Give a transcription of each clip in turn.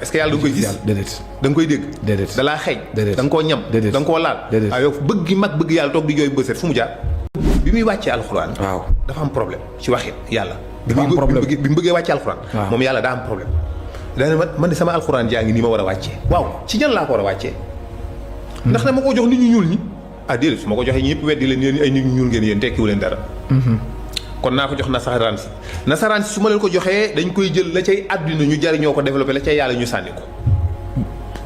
est-ce que yàlla da nga koy gis déedéet da nga koy dégg déedéet da laa xeeñ déedéet da nga koo ñam déedéet da nga koo laal déedéet waaw yow bëgg gi mag bëgg yàlla toog di jooy bëset fu mu jaar bi muy wàccee alxuraan waaw dafa am problème ci waxit yàlla dafa am problème bi mu bëggee wàccee alxuraan moom yàlla daa am problème daane man de sama alxuraan jaa ngi nii ma war a wàccee waaw ci ñan laa ko war a wàccee ndax dama ko jox nit ñu ñuul ñi ah déedéet su ma ko joxee ñëpp weddi leen yéen ay nit ñu ñuul ngeen yéen tekkiwu leen dara kon naa ko jox nasaraan si su ma leen ko joxee dañ koy jël la cay àdduna ñu jariñoo ko développé la cay yàlla ñu sànni ko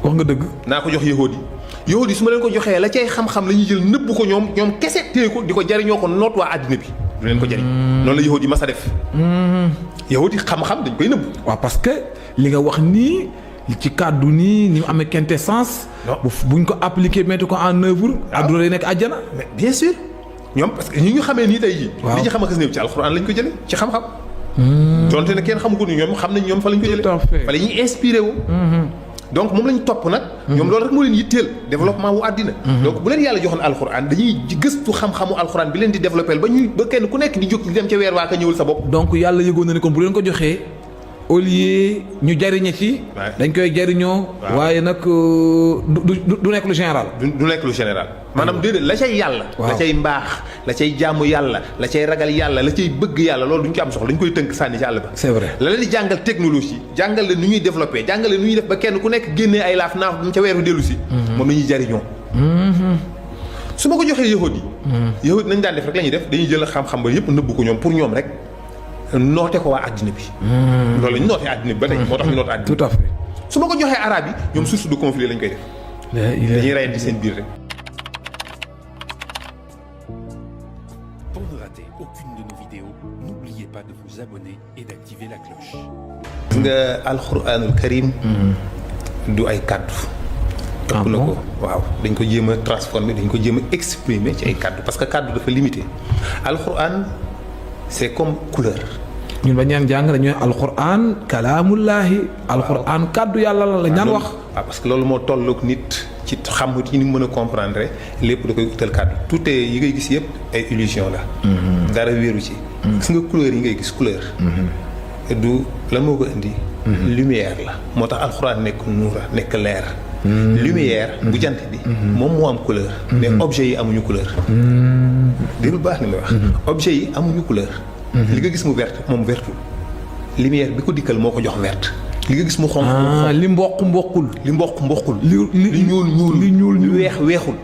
wax nga dëgg naa ko jox yahudi su ma leen ko joxee la cay xam-xam la ñuy jël nëbb ko ñoom kese téye ko di ko jariñoo ko noot waa àddina bi du leen ko jariñ noonu la yahudi mas a def yahudi xam-xam dañ koy nëbb waaw parce que li nga wax nii ci kàddu nii ni mu amee quintessence buñ ko appliqué mettre ko en œuvre àdduna lay nekk àjjana mais bien sûr ñoom parce que ñi ñu xamee nii tey jii li ñu xam a xas néew ci alxuraan lañ ko jële ci xam-xam donte ne kenn xamu ko ni ñoom xam nañ ñoom fa lañ ko jële fa la ñuy inspiré wu donc moom lañ topp nag ñoom loolu rek moo leen yitteel développement wu àddina donc bu leen yàlla joxoon alxuraan dañuy gëstu xam-xamu alxuraan bi leen di développé ba kenn ku nekk di jóg di dem ca weer waa ka ñëwul sa bopp donc yàlla yëgoon na ne kon bu leen ko joxee au lieu ñu jariñe ci dañ koy jariñoo waaye nag du nekk lu général du nekk lu général maanaam déedéet la cay yàlla la cay mbaax la cay jaamu yàlla la cay ragal yàlla la cay bëgg yàlla loolu duñ ko am soxla dañ koy tënk sànni ci àll ba c'est vrai la leen di jàngal technologie jàngal leen nu ñuy développé jàngal leen nu ñuy def ba kenn ku nekk génnee ay laaf naaf duñ ca weeru dellu si moom la ñuy jariñoo su ma ko joxee yahudi nañ daan def rek la ñuy def dañuy jël xam-xam ba yëpp nëbb ko ñoom pour ñoom rek noote ko waa àddina bi loolu la ñu nootee àddina bi ba tey moo tax ñu noote àddina tout à fait su ma ko joxee arabe yi ñoom source de conflit lañ koy def dañuy reyante seen biir rek Pour ne rater aucune de nos vidéos, n'oubliez pas de vous abonner et d'activer la cloche. gis nga alxuraanul karim du ay kàddu ëpp na ko waaw dañ ko jéem a transformer dañ ko jéem a exprimer ci ay kàddu parce que kàddu dafa limité alxuraan c'est comme couleur ñun ba ñaan jàng dañuy alxuraan kalaamullaahi alxuraan kàddu yàlla la ñaan wax waaw parce que loolu moo tolloog nit ci xam ci ni mu mën a comprendre lépp da koy utal kàddu tout yi ngay gis yëpp ay illusion la dara wéeru ci gis nga couleur yi ngay gis couleur du lan moo ko indi lumière la moo tax alxuraan nekk nuura nekk leer lumière bu jant bi moom moo am couleur mais objet yi amuñu couleur déglu baax ni may wax objet yi amuñu couleur li nga gis mu verte moom vertul lumière bi ko dikkal moo ko jox verte li nga gis mu xonq li mboqul li mboqul li ñuul li weexul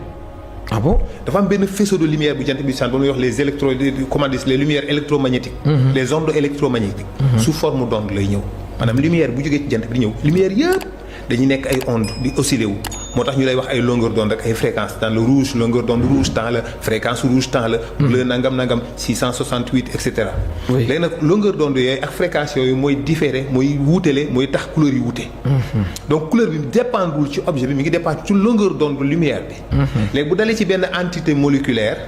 ah bon dafa am benn faisceau de lumière bu jant bi sànni ba muy wax les lumières électromagnétiques les ondes électromagnétiques sous forme d'onde lay ñëw maanaam lumière bu jógee ci jant bi di ñëw lumière yëpp dañuy nekk ay ondes di oscillé wu moo tax ñu lay wax ay longueur d'onde rek ay fréquence temps le rouge longueur d'onde rouge temps la fréquence rouge temps la bleu nangam 668 et cetera léegi nag longueur d'onde yooyu ak fréquence yooyu mooy différé mooy wuutale mooy tax couleur yi wuute donc couleur bi dépendul ci objet bi mi ngi dépendre ci longueur d'onde lumière bi léegi bu dalee ci benn entité moléculaire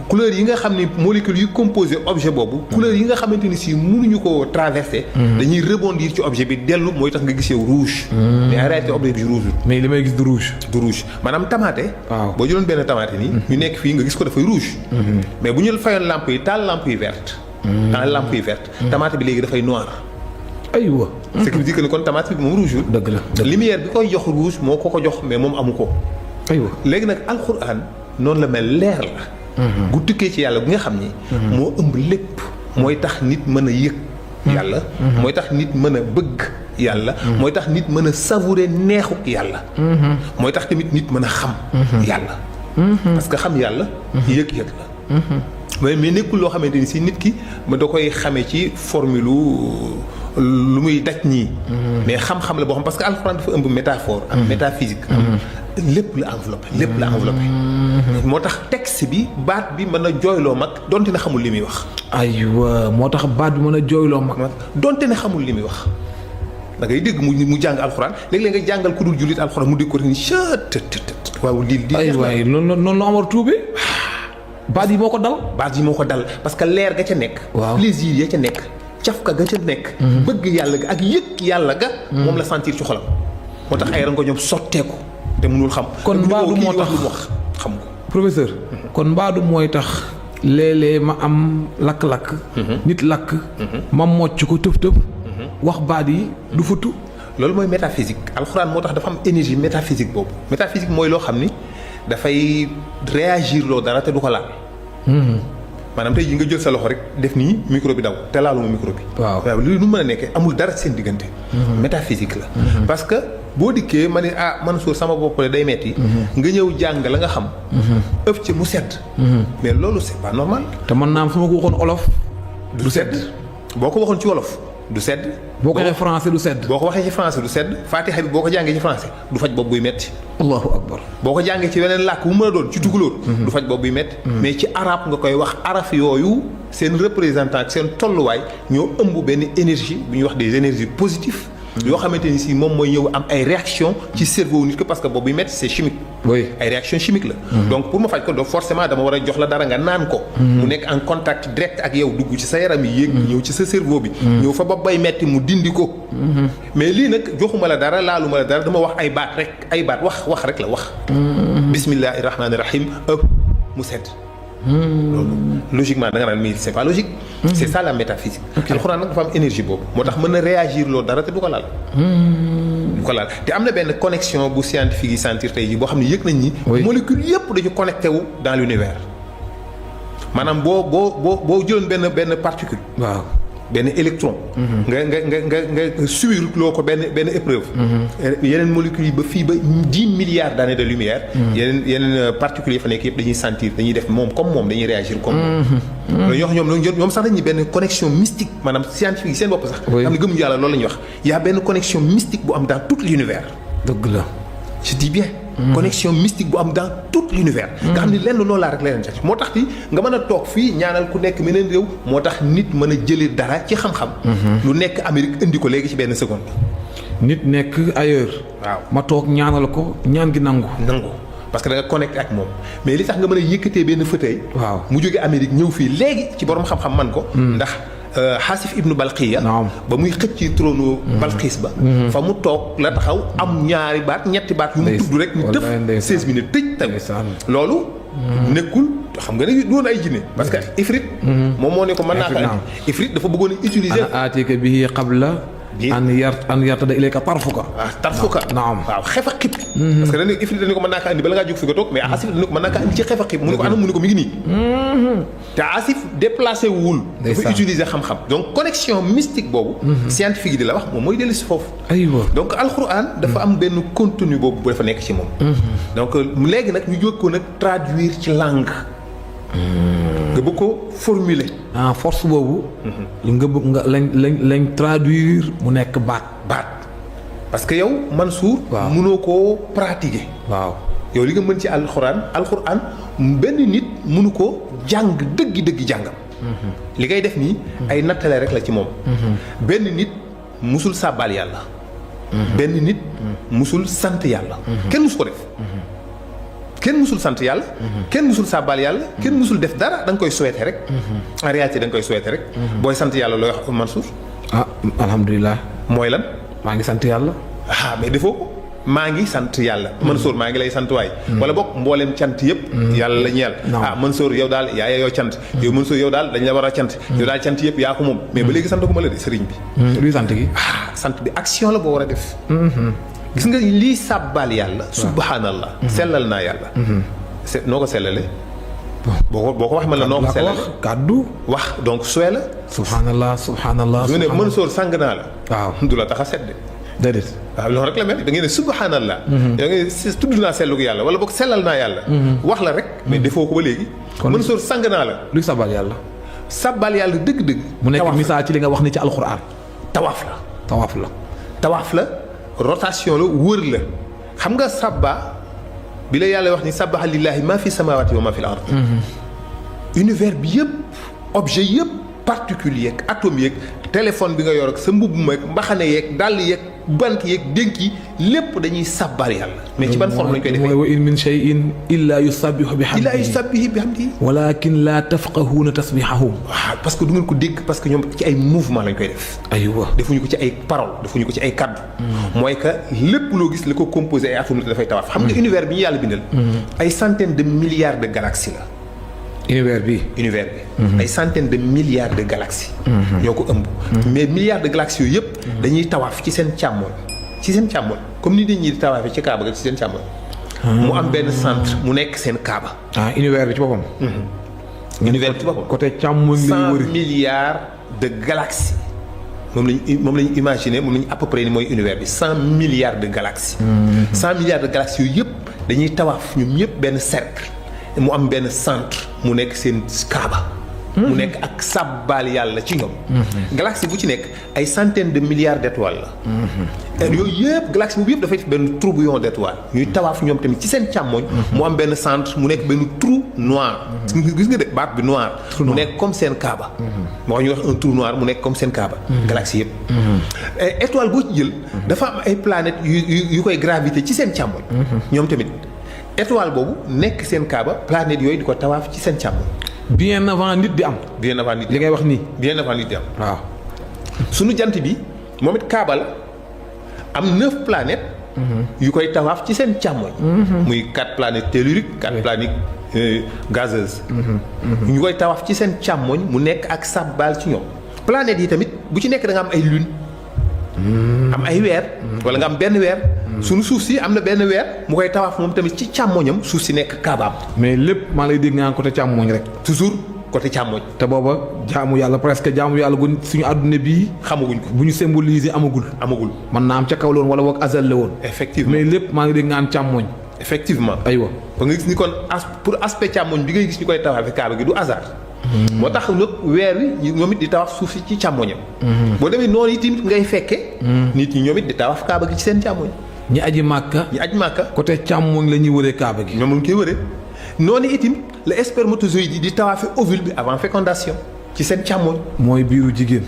couleur yi nga xam ni molécules yu composé objet boobu couleur yi nga xamante ni si mënuñu ko traverser dañuy rebondir ci objet bi dellu mooy tax nga gis yow rouge mais en réalité objet bi rouge mais li may gis du rouge maanaam tamaate waaw boo jëloon benn tamaate nii ñu nekk fii nga gis ko dafay rouge mais bu ñu fayoon lampe yi taal lampe yi verte tamaate bi léegi dafay noir aywa ce qui veut dire que kon tamaate bi moom rouge dëgg la lumière bi koy jox rouge moo ko jox mais moom amu ko aywa léegi nag alxuraan noonu la mel leer la gu tukkee ci yàlla bu nga xam ni moo ëmb lépp mooy tax nit mën a yëg yàlla mooy tax nit mën a bëgg yàlla mooy tax nit mën a savourer neexu yàlla mooy tax tamit nit mën a xam yàlla parce que xam yàlla yëg-yëg la mais nekkul loo xamante ni si nit ki ma da koy xamee ci formule lu muy daj nii mais xam-xam la boo xam parce que alxuraan dafa ëmb métaphore ak métaphysique am lépp la enveloppé moo tax texte bi baat bi mën a jooyloo mag donte ne xamul li muy wax aywa moo tax baat bi mën a jooyloo mag donte ne xamul li muy wax da ngay dégg mu jàng alxuraan léeg-léeg nga jàngal ku dul jullit alxuraan mu dégg ko ni chat waaw lii ay waay noonu la Omar tuube baat yi moo ko dal parce que leer ga ca nekk plaisir ya ca nekk cafka ga ca nekk bëgg yàlla ga ak yëg yàlla ga moom la sentir ci xolam moo tax ay rango ñoom sotteeku te mënul xam kon mbaadu moo tax lu wax xam ko professeur kon mbaadu mooy tax léeg-léeg ma am lakk-lakk nit lakk ma mocc ko tëf wax baat yi du futu loolu mooy métaphysique alxuraan moo tax dafa am énergie métaphysique boobu métaphysique mooy loo xam ni dafay réagir loo dara te du ko laal. maanaam tey jii nga jël sa loxo rek def nii micro bi daw te laaluma micro bi. waaw lu mën a nekkee amul dara seen diggante. métaphysique la. parce que boo dikkee ma ne Mansour sama bopp day metti nga ñëw jàng la nga xam. ëf ci mu sedd. mais loolu c'est pas normal. te man naam su ma ko waxoon olof. du sedd boo ko waxoon ci wolof du sedd. boo ko waxee français du sedd. boo ko waxee ci français du sedd Fatiha bi boo ko jàngee ci français du faj bopp buy metti. allahu akbar. boo ko jàngee ci weneen làkk bu mën a doon ci tukulóor. du faj bopp buy metti. mais ci arabe nga koy wax araf yooyu seen représentant ak seen tolluwaay ñoo ëmb benn énergie bu ñuy wax des énergies positives. yoo xamante ni si moom mooy ñëw am ay réaction ci cerveau nit ko parce que bopp buy metti c'est chimique. oui ay réaction chimique la. donc pour ma faj ko donc forcément dama war a jox la dara nga naan ko. mu nekk en contact direct ak yow dugg ci sa yaram yi yéeg ñëw ci sa cerveau bi. ñëw fa bopp bay metti mu dindi ko. mais lii nag joxuma la dara laaluma la dara dama wax ay baat rek ay baat wax rek la wax. bismillahi rahmaani rahim ëpp mu sedd. loolu logiquement da nga naan mais c'est pas logique. c'est ça la métaphysique. alxuraan nag dafa am énergie boobu moo tax mën na réagir loolu dara te du ko laal. du ko laal te am na benn connexion bu scientifique yi sentir tey jii boo xam ne yëg nañ ni. molécule yëpp dañu connecté wu dans l'univers maanaam boo jëloon benn particule. waaw benn électron. nga suivre loo ko benn épreuve. yeneen molécules yi ba fii ba 10 milliards d'années de lumière. yeneen particules yi fa nekk yëpp dañuy sentir dañuy def moom comme moom dañuy réagir comme moom. loolu ñoom sax dañuy benn connexion mystique maanaam scientifique yi seen bopp sax. xam ne gëmuñu yàlla loolu la ñuy wax. y a benn connexion mystique bu am dans tout l'univers. dëgg la. je dis bien. connexion mystique bu am dans tout l'univers. nga xam ni lenn loolu laa rek leneen ca moo tax ti nga mën a toog fii ñaanal ku nekk meneen réew moo tax nit mën a jëlee dara ci xam-xam. lu nekk Amérique indi ko léegi ci benn seconde. nit nekk ailleurs. waaw ma toog ñaanal ko ñaan gi nangu. parce que da nga connecté ak moom mais li tax nga mën a yëkkatee benn fauteuil. waaw mu jóge Amérique ñëw fii léegi ci borom xam-xam man ko. ndax Xaasif ibnu Balqiya ba muy xëcc ci trône Balqiis ba. fa mu toog la taxaw am ñaari baat ñetti baat yu mu tudd rek ñu tëf 16 minutes tëj tamit loolu nekkul xam nga ne doon ay jinne parce que Ifrit moom moo ne ko mën naa ko andi Ifrit dafa bëggoon a utiliser ana aatika bihi qabla an yartada ilayka tarfuka. tarfuka naam waaw xef a xib. parce que dañu Ifrit dañu ko mën naa ko andi bala ngaa jóg fi nga toog mais Asif dañu ko mën naa ko andi ci xef a xib mu ne ko anam mu ne ko mi ngi nii. te Asif déplacé wul. dafa utiliser xam-xam. donc connexion mystique boobu. scientifique yi di la wax moom mooy dellu si foofu. aywa donc alxuraan dafa am benn contenu boobu bu dafa nekk ci moom. donc léegi nag ñu jóg ko nag traduire ci langue. nga bëgg ko formuler. force boobu. nga bëgg nga lañ traduire mu nekk baat. parce que yow Mansour. waaw mënoo koo pratiquer. waaw yow li nga mën ci alxuraan benn nit mënu ko jàng dëggi jàngam. li ngay def nii. ay nattale rek la ci moom. benn nit musul sàbbaal yàlla. benn nit musul sant yàlla. kenn musu ko def. kenn musul sant yàlla. kenn musul sàbbaal yàlla. kenn musul def dara da nga koy souhaiter rek. en réalité da nga koy souhaiter rek. booy sant yàlla looy wax Mansour. alhamdulilah. mooy lan. maa ngi sant yàlla. mais defoo ko maa ngi sant yàlla. Mansour maa ngi lay sant waay. wala boog mbooleem cant yëpp. yàlla la ñeel. Mansour yow daal yaa yoo cant. yow Mansour yow daal dañ la war a cant. yow daal cant yëpp yaa ko moom. mais ba léegi sant ko ma la de sëriñ bi. luy sant gi. sant bi action la boo war a def. gis nga lii sàbbaal yàlla. subhanallah. sellal naa yàlla. noo ko sellalee. boo ko wax ma la noo ko sellale kàddu wax donc suwe la. subhanallah. du ne Mansour sang naa la. waaw du la tax a sedd. déedéet. waaw loolu rek la mel da ngeen ne subhanallah. da ngeen tudd naa sellug yàlla wala boog sellal naa yàlla. wax la rek. mais defoo ko ba léegi. kon Mansour sang naa la. luy sàbbaal yàlla. sàbbaal yàlla dëgg-dëgg. mu nekk misaal ci li nga wax ni ci alxuraan. tawaaf la. rotation la wër la xam nga sabba bi la yàlla wax ni sabbaha lillahi ma fi samawati wa ma fi al-ard. univers bi yëpp objet yëpp particules yeeg atomes yeeg téléphone bi nga yor ak sa mbubb meeg mbaxane yeeg dàll yeeg bant yeeg dénk yi lépp dañuy sabbaal yàlla. mais ci ban forme lañ koy defee. wa in min shay'in illa yusabbihu bihamdihi walakin la tafqahuna tasbihahum. waaw parce que du ngeen ko dégg parce que ñoom ci ay mouvement lañ koy def. aywa defuñu ko ci ay paroles defuñu ko ci ay kaddu. mooy que lépp loo gis li ko composé ay atomes dafay tawaaf. xam nga univers bi ñu yàlla bindal. ay centaines de milliards de galaxies la. univers bi. ay centaines de milliards de galaxies. ñoo ko ëmb. mais milliards de galaxies yooyu yëpp. dañuy tawaaf ci seen càmmoñ. ci seen càmmoñ comme ni nit ñi di tawaafee ci Kaaba ga ci seen càmmoñ. mu am benn centre mu nekk seen Kaaba. univers bi ci boppam. univers bi ci boppam. côté càmmoñ lay wëri 100 milliards de galaxies moom lañu imaginer moom lañu à peu près ni mooy univers bi 100 milliards de galaxies. 100 milliards de galaxies yooyu yëpp dañuy tawaaf ñoom ñëpp benn cercle mu am benn centre mu nekk seen Kaaba. mu nekk ak sàbbaal yàlla ci ñoom. galaxie bu ci nekk ay centaines de milliards d'étoiles la. yooyu yëpp galaxie boobu yëpp dafay def benn tourbillon d'étoiles ñuy tawaaf ñoom tamit ci seen càmmoñ. mu am benn centre mu nekk benn trou noir. gis nga de baat bi noir. mu nekk comme seen Kaaba. moo ñu wax un trou noir mu nekk comme seen Kaaba. galaxie yëpp. étoile boo ci jël. dafa am ay planètes yu koy gravité ci seen càmmoñ. ñoom tamit étoile boobu nekk seen Kaaba planètes yooyu di ko tawaaf ci seen càmmoñ. bien avant nit di am. bien avant nit li ngay wax nii. bien avant nit di am. waaw. sunu jant bi moom it Kaaba la am 9 planètes. yu koy tawaaf ci seen càmmoñ. muy 4 planètes telluriques 4 planètes gazeuses. ñu koy tawaaf ci seen càmmoñ mu nekk ak sàbbaal ci ñoom. planètes yi tamit bu ci nekk da nga am ay lune. am ay weer. wala nga am benn weer. sunu suuf si am na benn weer mu koy tawaaf moom tamit ci càmmoñam suuf si nekk Kaabaam. mais lépp maa lay dégg nga côté càmmoñ rek. toujours côté càmmoñ. te booba jaamu yàlla presque jaamu yàlla gu suñu àdduna bii. xamaguñ ko bu ñu symboliser amagul. mën naa am ca kaw la woon wala boog azal la woon. effectivement mais lépp maa ngi dégg nga càmmoñ. effectivement aywa. ba nga gis ni kon pour aspect càmmoñ bi ngay gis ñu koy tawaafee Kaaba gi du hasard. moo tax nag weer wi ñoom it di tawaaf suuf si ci càmmoñam. boo demee noonu itam ngay fekke nit ñi ñoom it di tawaaf Kaaba gi ci seen càmmoñ. ñi aji Màkka. côté càmmoñ la ñuy wëree Kaaba gi. ñoom ñu koy wëree noonu itam la spermatozoïde yi di tawaafee ovule bi avant fécondation ci seen càmmoñ. mooy biiru jigéen.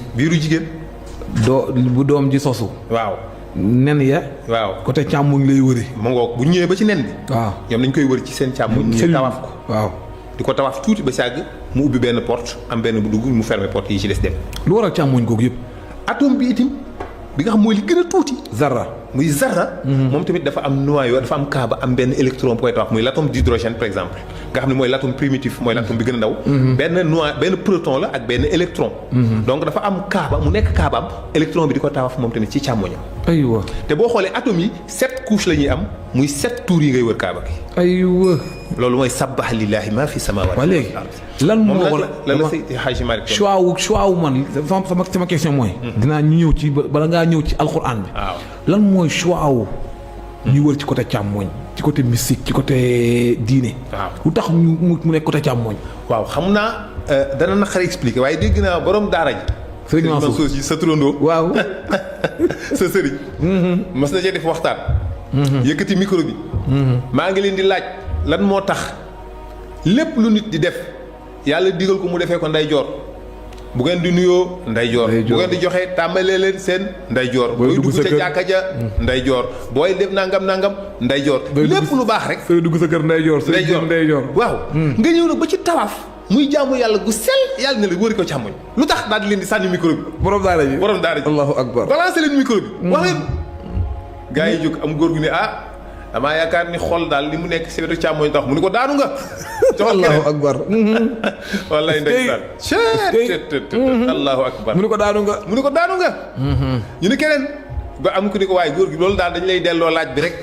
bu doom ji sosu. waaw. nen ya. waaw côté càmmoñ lay wëree. ma ngoog bu ñëwee ba ci nen bi. waaw ñoom dañ koy wër ci seen càmmoñ. ñu tawaaf ko waaw. di ko tawaaf tuuti ba sàgg mu ubbi benn porte am benn bu dugg mu fermer porte yi ci des dem. lu waral càmmoñ googu yëpp. atome bi itam bi nga xam mooy li gën a tuuti. zarra. muy zarra. moom tamit dafa am noyau dafa am Kaaba am benn électron bu koy tawaaf muy l'atome d'hydrogène par exemple nga xam ne mooy l'atome primitif mooy l'atome bi gën a ndaw. benn proton la ak benn électron. donc dafa am Kaaba mu nekk Kaabaam électron bi di ko tawaaf moom tamit ci càmmoñam. aywa te boo xoolee atomes yi 7 couches la ñuy am muy 7 tours yi ngay wër Kaaba gi. aywa. loolu mooy sabbaha lillahi maa fi samaawaati. waa léegi lan moo war lan la Seydi Hadji Malick choix wu man sama question mooy. dinaa ñu ñëw ci bala ngaa ñëw ci alxuraan bi. waaw lan mooy choix wu. ñu wër ci côté càmmoñ ci côté mystique ci côté diine. waaw lu tax mu nekk côté càmmoñ. waaw xam naa dana naqare expliquer waaye dégg naa borom daara ji. Sëriñ Mansour yi sa turandoo. waaw. sa sëriñ. mas na cee def waxtaan. yëkkati micro bi. maa ngi leen di laaj lan moo tax lépp lu nit di def yàlla digal ko mu defee ko ndeyjoor bu ngeen di nuyoo ndeyjoor bu ngeen di joxe tàmbalee leen seen ndeyjoor booy dugg sa jàkka ja ndeyjoor booy def nangam ndeyjoor lépp lu baax rek sooy dugg sa kër ndeyjoor waaw nga ñëw nag ba ci tawaaf muy jaamu yàlla gu sell yàlla ne la wëri ko càmmoñ lu tax daal di leen di sànni micro bi borom daara ji allahu akbar balancé leen micro bi wax leen gaa yi jóg am góor gu ne damaa yaakaar ni xol daal li mu nekk si wetu càmmoñ tax mu ni ko daanu nga. allahu akbar. wallaay ndeysaan. allahu akbar. mu ni ko daanu nga. ñu ni keneen ba am ku ni ko waaye góor gi loolu daal dañu lay delloo laaj bi rek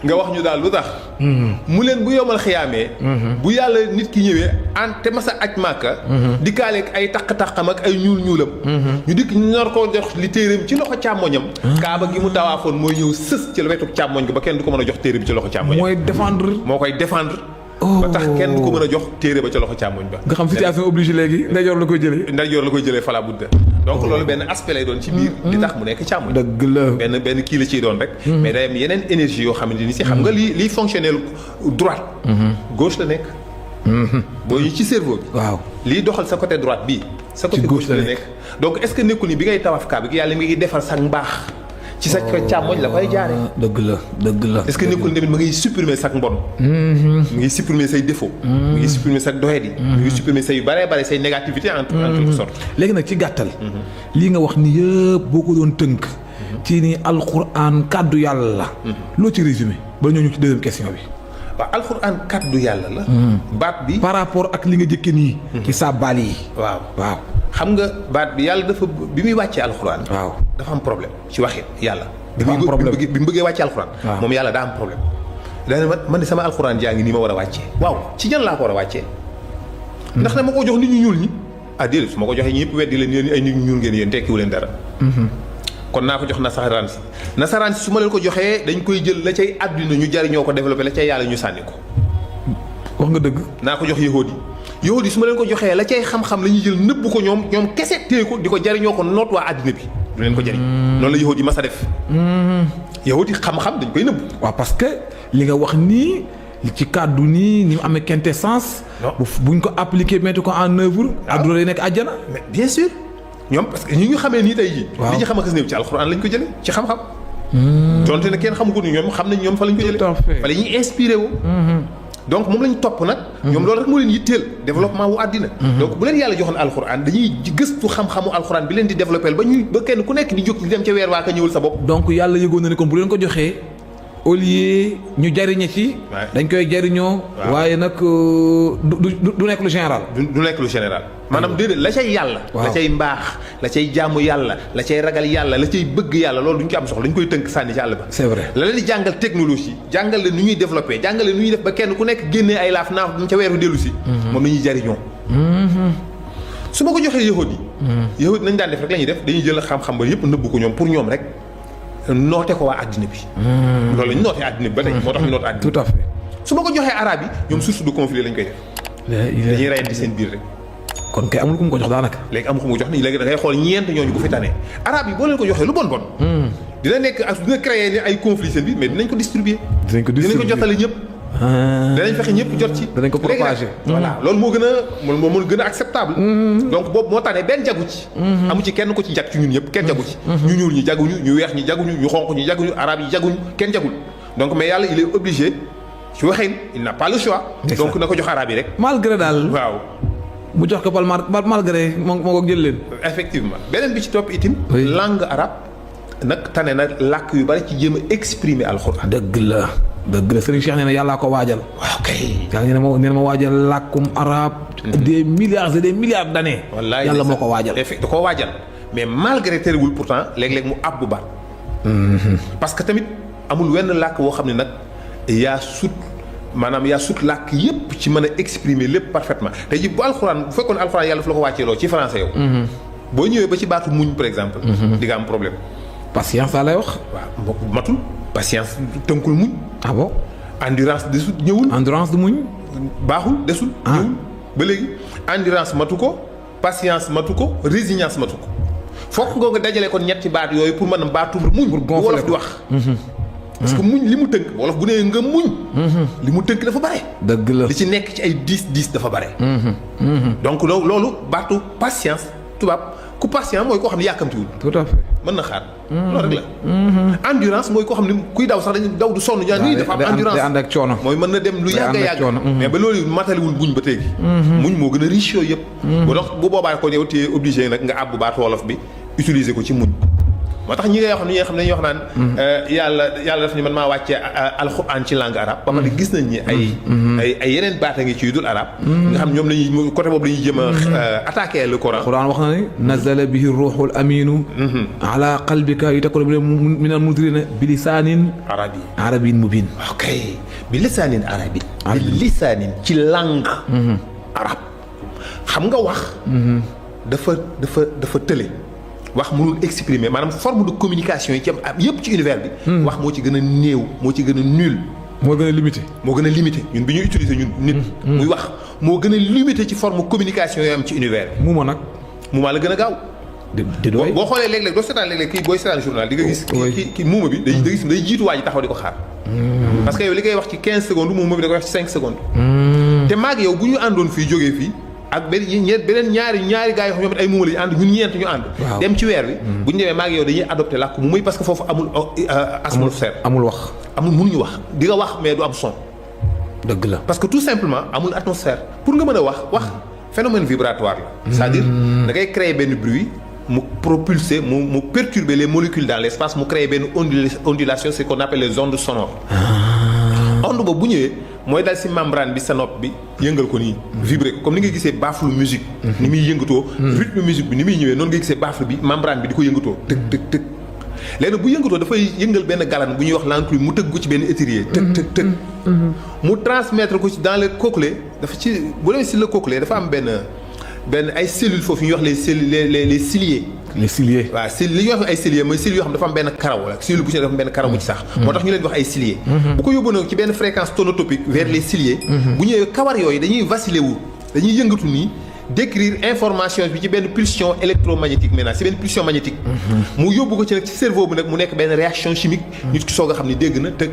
nga wax ñu daal lu tax. mu leen bu yomal xiyaamee. bu yàlla nit ki ñëwee te masa aj Màkka. dikkaaleeg ay taq-taqam ak ay ñuulam. ñu dikk ñu nar koo jox li téereem ci loxo càmmoñam. Kaaba gi mu tawaafoon mooy ñëw sës ci la wetu càmmoñ gi ba kenn du ko mën a jox téere bi ci loxo càmmoñam. moo koy défendre. ba tax kenn du ko mën a jox téere ba ca loxo càmmoñ ba. nga xam situation obligée léegi ndeyjoor la koy jëlee. fala budda donc loolu benn aspect lay doon ci biir. li tax mu nekk càmmoñ. dëgg la benn kii la ciy doon rek. mais day am yeneen énergie yoo xamante ni si xam nga liy fonctionner droite. gauche la nekk. boo ñu ci cerveau bi. waaw liy doxal sa côté droite bii. sa côté gauche la nekk. donc est-ce que nekkul ni bi ngay tawaaf Kaaba gi yàlla mi ngi defar sa mbaax. ci sa càmmoñ la koy jaare dëgg la est-ce que nekkul tamit ma ngi supprimer sa mbon. mu ngi supprimer say défaut. mu ngi supprimer sa doyadi. mu ngi supprimer say yu bare say négativité en quelque sorte. léegi nag ci gàttal. lii nga wax ni yëpp boo ko doon tënk. ci ni alxuraan kàddu yàlla la. loo ci résumé ba ñëw ci deuxième question bi. waaw alxuraan kàddu yàlla la. baat bi par rapport ak li nga jëkke nii. ci sàbbaal yi. waaw xam nga baat bi yàlla dafa bi muy wàccee alxuraan. waaw dafa am problème ci waxit yàlla dafa am problème bi mu bëggee wàcce alxuraan. moom yàlla daa am problème. daanaka man de sama alxuraan jaa ngi nii ma war a wàccee. waaw ci ñan laa ko war a wàccee. ndax dama ko jox nit ñu ñuul ñi. ah déedéet su ma ko joxee ñëpp weddi leen yéen ay nit ñu ñuul ngeen yéen tekkiwu leen dara. kon naa ko jox nasaraan si su ma leen ko joxee dañ koy jël la cay àdduna ñu jariñoo ko développé la cay yàlla ñu sànni ko. wax nga dëgg. naa ko jox yahood yi su ma leen ko joxee la cay xam-xam la ñuy jël nëbb ko ñoom kese téye ko di ko jariñoo ko noot waa àddina bi du leen ko jariñ. noonu la yahood yi mas a def. yahood yi xam-xam dañ koy nëbb. waaw parce que li nga wax nii ci kàddu nii ni mu amee quintessence. buñ ko appliquer mettre ko en œuvre. àdduna day nekk àjjana. mais bien sûr ñoom parce que ñi ñu xamee nii tey jii. li ñu xam ak néew ci alxuraan lañ ko jëlee ci xam-xam. donte ne kenn xamu ko ni ñoom xam nañ ñoom fa lañ ko jëlee. fa la ñuy inspiré wu. donc moom lañ topp nag. ñoom loolu rek moo leen yitteel développement wu àddina. donc bu leen yàlla joxoon alxuraan dañuy gëstu xam-xamu alxuraan bi leen di développé ba kenn ku nekk di jóg di dem ca weer waa ka ñëwul sa bopp. donc yàlla yëgoon na ne kon bu leen ko joxee au lieu ñu jariñe ci. dañ koy jariñoo. waaye nag du nekk lu général. du nekk lu général maanaam déedéet la cay yàlla. la cay mbaax la cay jaamu yàlla la cay ragal yàlla la cay bëgg yàlla loolu duñ ci am soxla dañ koy tënk sànni ci àll ba. c'est vrai la leen di jàngal technologie jàngal leen nu ñuy développé jàngal leen nu ñuy def ba kenn ku nekk génnee ay laaf naaf duñ ca weeru dellu si. moom la ñuy jariñoo. su ma ko joxee yahood yi. yahood nañ daan def rek la ñuy def dañuy jël xam-xam ba yëpp nëbbu ko ñoom pour ñoom rek noote ko waa àddina bi. loolu la ñu nootee àddina bi ba tey moo tax ñu noote àddina bi. tout à fait. su ma ko joxee arabe yi ñoom source de conflit lañ koy def. dañuy reyandi seen biir rek. kon kay amul ku mu ko jox daanaka. léegi amul ku mu jox nii léegi da ngay xool ñeent ñooñu ko fi tane arabe yi boo leen ko joxee lu bon. dina nekk dina créer ni ay conflit seen biir mais dinañ ko distribuer. dinañ ko jotale ñëpp. danañ fexe ñëpp jot ci. danañ ko propager. voilà loolu moo gën a acceptable. donc boobu moo tax ne benn jagu ci. amu ci kenn ko ci jag ci ñun ñëpp kenn jagu ci. ñu ñuul ñi jaguñu ñu weex ñi jaguñu ñu xonq ñi jaguñu arabe yi jaguñu kenn jagul donc mais yàlla il est obligé ci waxin il n'a pas le choix. donc na ko jox arabe yi rek. malgré daal. waaw. mu jox ko malgré moo ko jël leen. effectivement beneen bi ci topp itam. langue arabe nag tane na làkk yu bari ci jéem a exprimer alxuraan. dëgg la Serigne Cheikh nee na yàllaa ko waajal. waaw kay. yàlla nee na ma waajal làkkum arabe. des milliards et des milliards d'années. wallaay yàlla moo ko waajal. da koo waajal mais malgré terewul pourtant léeg-léeg mu àbbu baat. parce que tamit amul wenn làkk woo xam ne nag yaa sut làkk yépp ci mën a exprimer lépp parfaitement tey jii bu alxuraan bu fekkoon alxuraan yàlla fu la ko wàcceeloo ci français yow. boo ñëwee ba ci baatu muñ par exemple. di nga am problème. patience laa lay wax. waaw matul patience tënkul muñ. ah bon. endurance desul ñëwul. endurance du muñ. baaxul desul. ñëwul ba léegi endurance matu ko patience matu ko résilience matu ko fokk nga dajale kon ñetti baat yooyu pour mën a baatu muñ. pour gonfler wolof di wax. parce que muñ li mu tënk wolof bu nee nga muñ. li mu tënk dafa bare. dëgg la li ci nekk ci ay 10 dafa bare. donc loolu baatu patience tubaab ku patient mooy koo xam ne yàkkamtiwul. tout à fait mën na xaar. loolu rek la. endurance mooy koo xam ne kuy daw sax dañuy daw du sonn. nii dafa am endurance day ànd ak coono. mooy mën na dem lu yàgg a yàgg. mais ba loolu mataliwul muñ ba tey. muñ moo gën a riche yooyu yëpp. bu boobaa ko yow te obligé nag nga àbbu baatu wolof bi utiliser ko ci muñ. moo tax ñi nga xam ne dañuy wax naan. yàlla daf ni man maa wàccee alxuraan ci langue arabe. ba pare gis nañ ni ay yeneen baat a ngi ci yu dul arabe. nga xam ñoom lañuy côté boobu lañuy jëm a attaquer le Coran. Coran wax na ni nazala bihi ruuxul amiinu. ala qalbika litakuna minal munzirina bi lisaanin. arabiyyin mubiin. ok bi lisaanin arabiyyin. bi lisaanin ci langue. arabe xam nga wax. dafa tële. wax mënul exprimer maanaam forme de communication yi ci am yëpp ci univers bi. wax moo ci gën a néew moo ci gën a nul. moo gën a limité. ñun bi ñuy utiliser ñun nit. muy wax moo gën a limité ci forme communication yi am ci univers bi. muuma nag. muuma la gën a gaaw. boo xoolee léeg-léeg doo seetaan léeg-léeg kii booy seetaan journal di nga gis. kii muuma bi day gis day jiitu waa ji taxaw di ko xaar. parce que yow li ngay wax ci 15 secondes muuma bi da koy wax ci 5 secondes. te maag yow bu ñu àndoon fii jógee fii. ak beneen ñaari gars yoo xam ne ay muuma lañu ànd ñun ñeent ñu ànd. dem ci weer bi. bu ñu demee maa ngi yow dañuy adopté làkk mu muy parce que foofu amul atmosphère. amul wax. mënuñu wax di nga wax mais du am son. dëgg la parce que tout simplement amul atmosphère pour nga mën a wax phénomène vibratoire la. c'est-à-dire da ngay créer benn bruit mu propulser mu perturber les molécules dans l'espace mu créer benn ondulation c'est ce qu'on appelle les ondes sonores. onde boobu bu ñëwee mooy dal ci membrane bi sa nopp bi yëngal ko nii vibrer ko comme ni nga gisee baffle musique ni muy yëngatoo rythme musique bi ni muy ñëwee noonu nga gisee baffle bi membrane bi di ko yëngatoo tëg tëg tëg léegi bu yëngatoo dafay yëngal benn galan bu ñuy wax l'enclume mu tëgg ko ci benn étrier. tëg. mu transmettre ko ci dans le cochlée dafa ci bu demee si le cochlée dafa am benn ay cellules foofu ñuy wax les cellules les ciliés. les ciliés. waaw li ñuy wax ay ciliés mooy cellules yoo xam dafa am benn karaw la cellule bu ci ne dafa am benn karaw bu ci sax. moo tax ñu leen di wax ay ciliés. bu ko yóbbu nag ci benn fréquence tonotopique vers les ciliés. bu ñëwee kawar yooyu dañuy vaciller wu dañuy yëngatu nii. décrire information bi ci benn pulsion électromagnétique maintenant ci benn pulsion magnétique. mu yóbbu ko ci nag ci cerveau bi nag mu nekk benn réaction chimique. nit ki soog a xam ni dégg na tëg.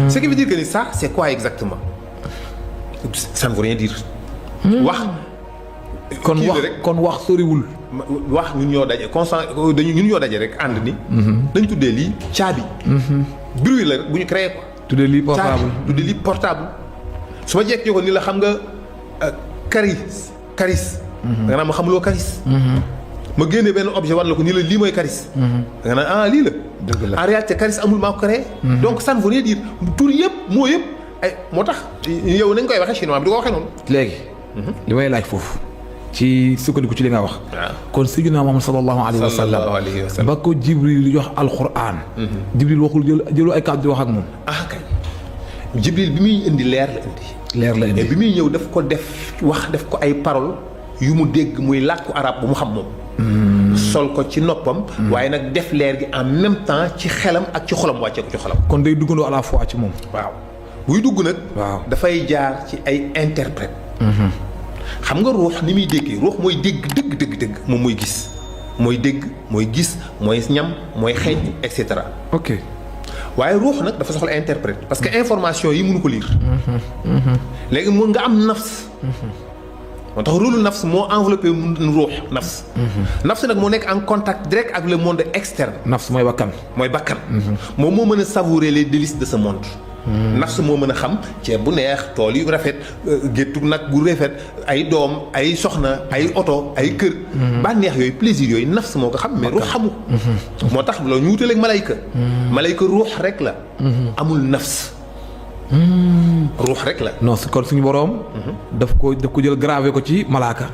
ce qui veut dire que ni ça c'est quoi exactement ça ne veut rien dire. wax. kon wax soriwul. wax ñun ñoo daje ñun ñoo daje rek ànd ni. dañ tuddee lii caabi. bruit la bu ñu créé quoi. tuddee lii portable caabi tuddee lii portable. su ma jekk ko ni la xam nga caris. da nga naan ma xamuloo caris. ma génne benn objet war la ko ni la lii mooy caris. da nga naan lii la. dëgg la en réalité caris amul maa ko créé. donc ça ne veut rien dire tur yëpp moo yëpp ay moo tax yow nañ koy waxee chinois bi du ko waxee noonu. léegi. li may laaj foofu. ci sukkandiku ci li nga wax. kon sayyidina Muhammad sallallahu alayhi wa sallam ba ko Jibril di jox alquran. Jibril waxul jëlu ay kàddu di wax ak moom. kay Jibril bi muy indi leer la indi. bi muy ñëw daf ko def ko ay paroles yu mu dégg muy làkku arab bu mu xam moom. sol ko ci noppam. waaye nag def leer gi en même temps ci xelam ak ci xolam wàccee ko ci xolam. kon day duggandoo à la fois ci moom. waaw buy dugg nag. waaw dafay jaar ci ay interprètes. xam nga ruux ni muy déggee ruux mooy dégg dëgg moom mooy gis mooy dégg mooy gis mooy ñam mooy xeeñ et cetera. ok waaye ruux nag dafa soxla interprète parce que information yi mënu ko lire. léegi mun nga am nafs. moo tax rôle nafs moo enveloppé ruux nafs. nafs nag moo nekk en contact direct ak le monde externe. nafs mooy bakkan. moom moo mën a savourer les délices de ce monde. nafs moo mën a xam ceeb bu neex tool yu rafet géttu nag bu rafet ay doom ay soxna ay oto ay kër. bànneex yooyu plaisir yooyu nafs moo ko xam mais ruux xamu. moo tax loolu ñu wutaleeg malayka. malayka ruux rek la. amul nafs. ruux rek la. non kon suñu boroom. daf ko jël gravé ko ci malaaka.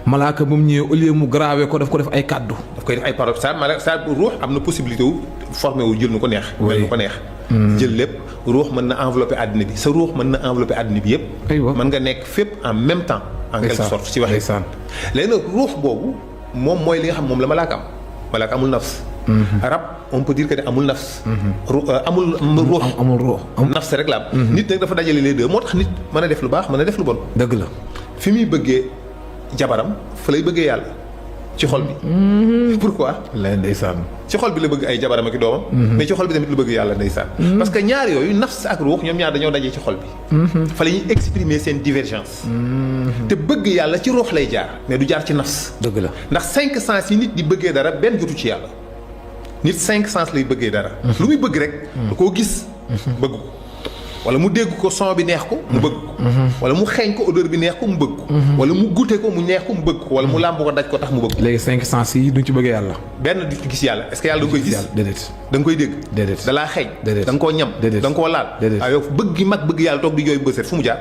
malaaka bu mu ñëwee au lieu mu gravé ko daf ko def ay kàddu. daf koy def ay paroles ça ruux am na possibilité wu formé wu jël nu ko neex. mel nu ko neex. jël lépp ruux mën na enveloppé àddina bi sa ruux mën na enveloppé àddina bi yëpp. mën nga nekk fépp en même temps. en quelque sorte ci waxee. léegi nag ruux boobu moom mooy li nga xam moom la malaaka am malaaka amul nafs. rab on peut dire que ne amul nafs. amul ruux. nafs rek la am. nit nag dafa dajale les deux moo tax nit mën a def lu baax mën a def lu bon. dëgg la fi muy bëggee jabaram fa lay bëggee yàlla ci xol bi. pourquoi. lay ndeysaan. ci xol bi la bëgg ay jabaram ak i doomam. mais ci xol bi tamit la bëgg yàlla ndeysaan. parce que ñaar yooyu nafs ak ruux ñoom ñaar dañoo dajee ci xol bi. fa la ñuy exprimer seen divergence. te bëgg yàlla ci ruux lay jaar mais du jaar ci nafs. dëgg la ndax 5 sens yi nit di bëggee dara benn jotu ci yàlla nit 5 sens lay bëggee dara. lu muy bëgg rek. da koo gis. bëgg ko wala mu dégg ko son bi neex ko mu bëgg ko. wala mu xeeñ ko odeur bi neex ko mu bëgg ko. wala mu goûter ko mu neex ko mu bëgg ko wala mu làmb ko daj ko tax mu bëgg ko. léegi 5 sens yi duñ ci bëggee yàlla. benn du ci gis yàlla est-ce que yàlla da nga koy gis. déedéet da nga koy dégg. déedéet da laa xeeñ. déedéet da nga koo ñam. déedéet da nga koo laal. déedéet yow bëgg gi mag bëgg yàlla toog di jooy bëset fu mu jaar.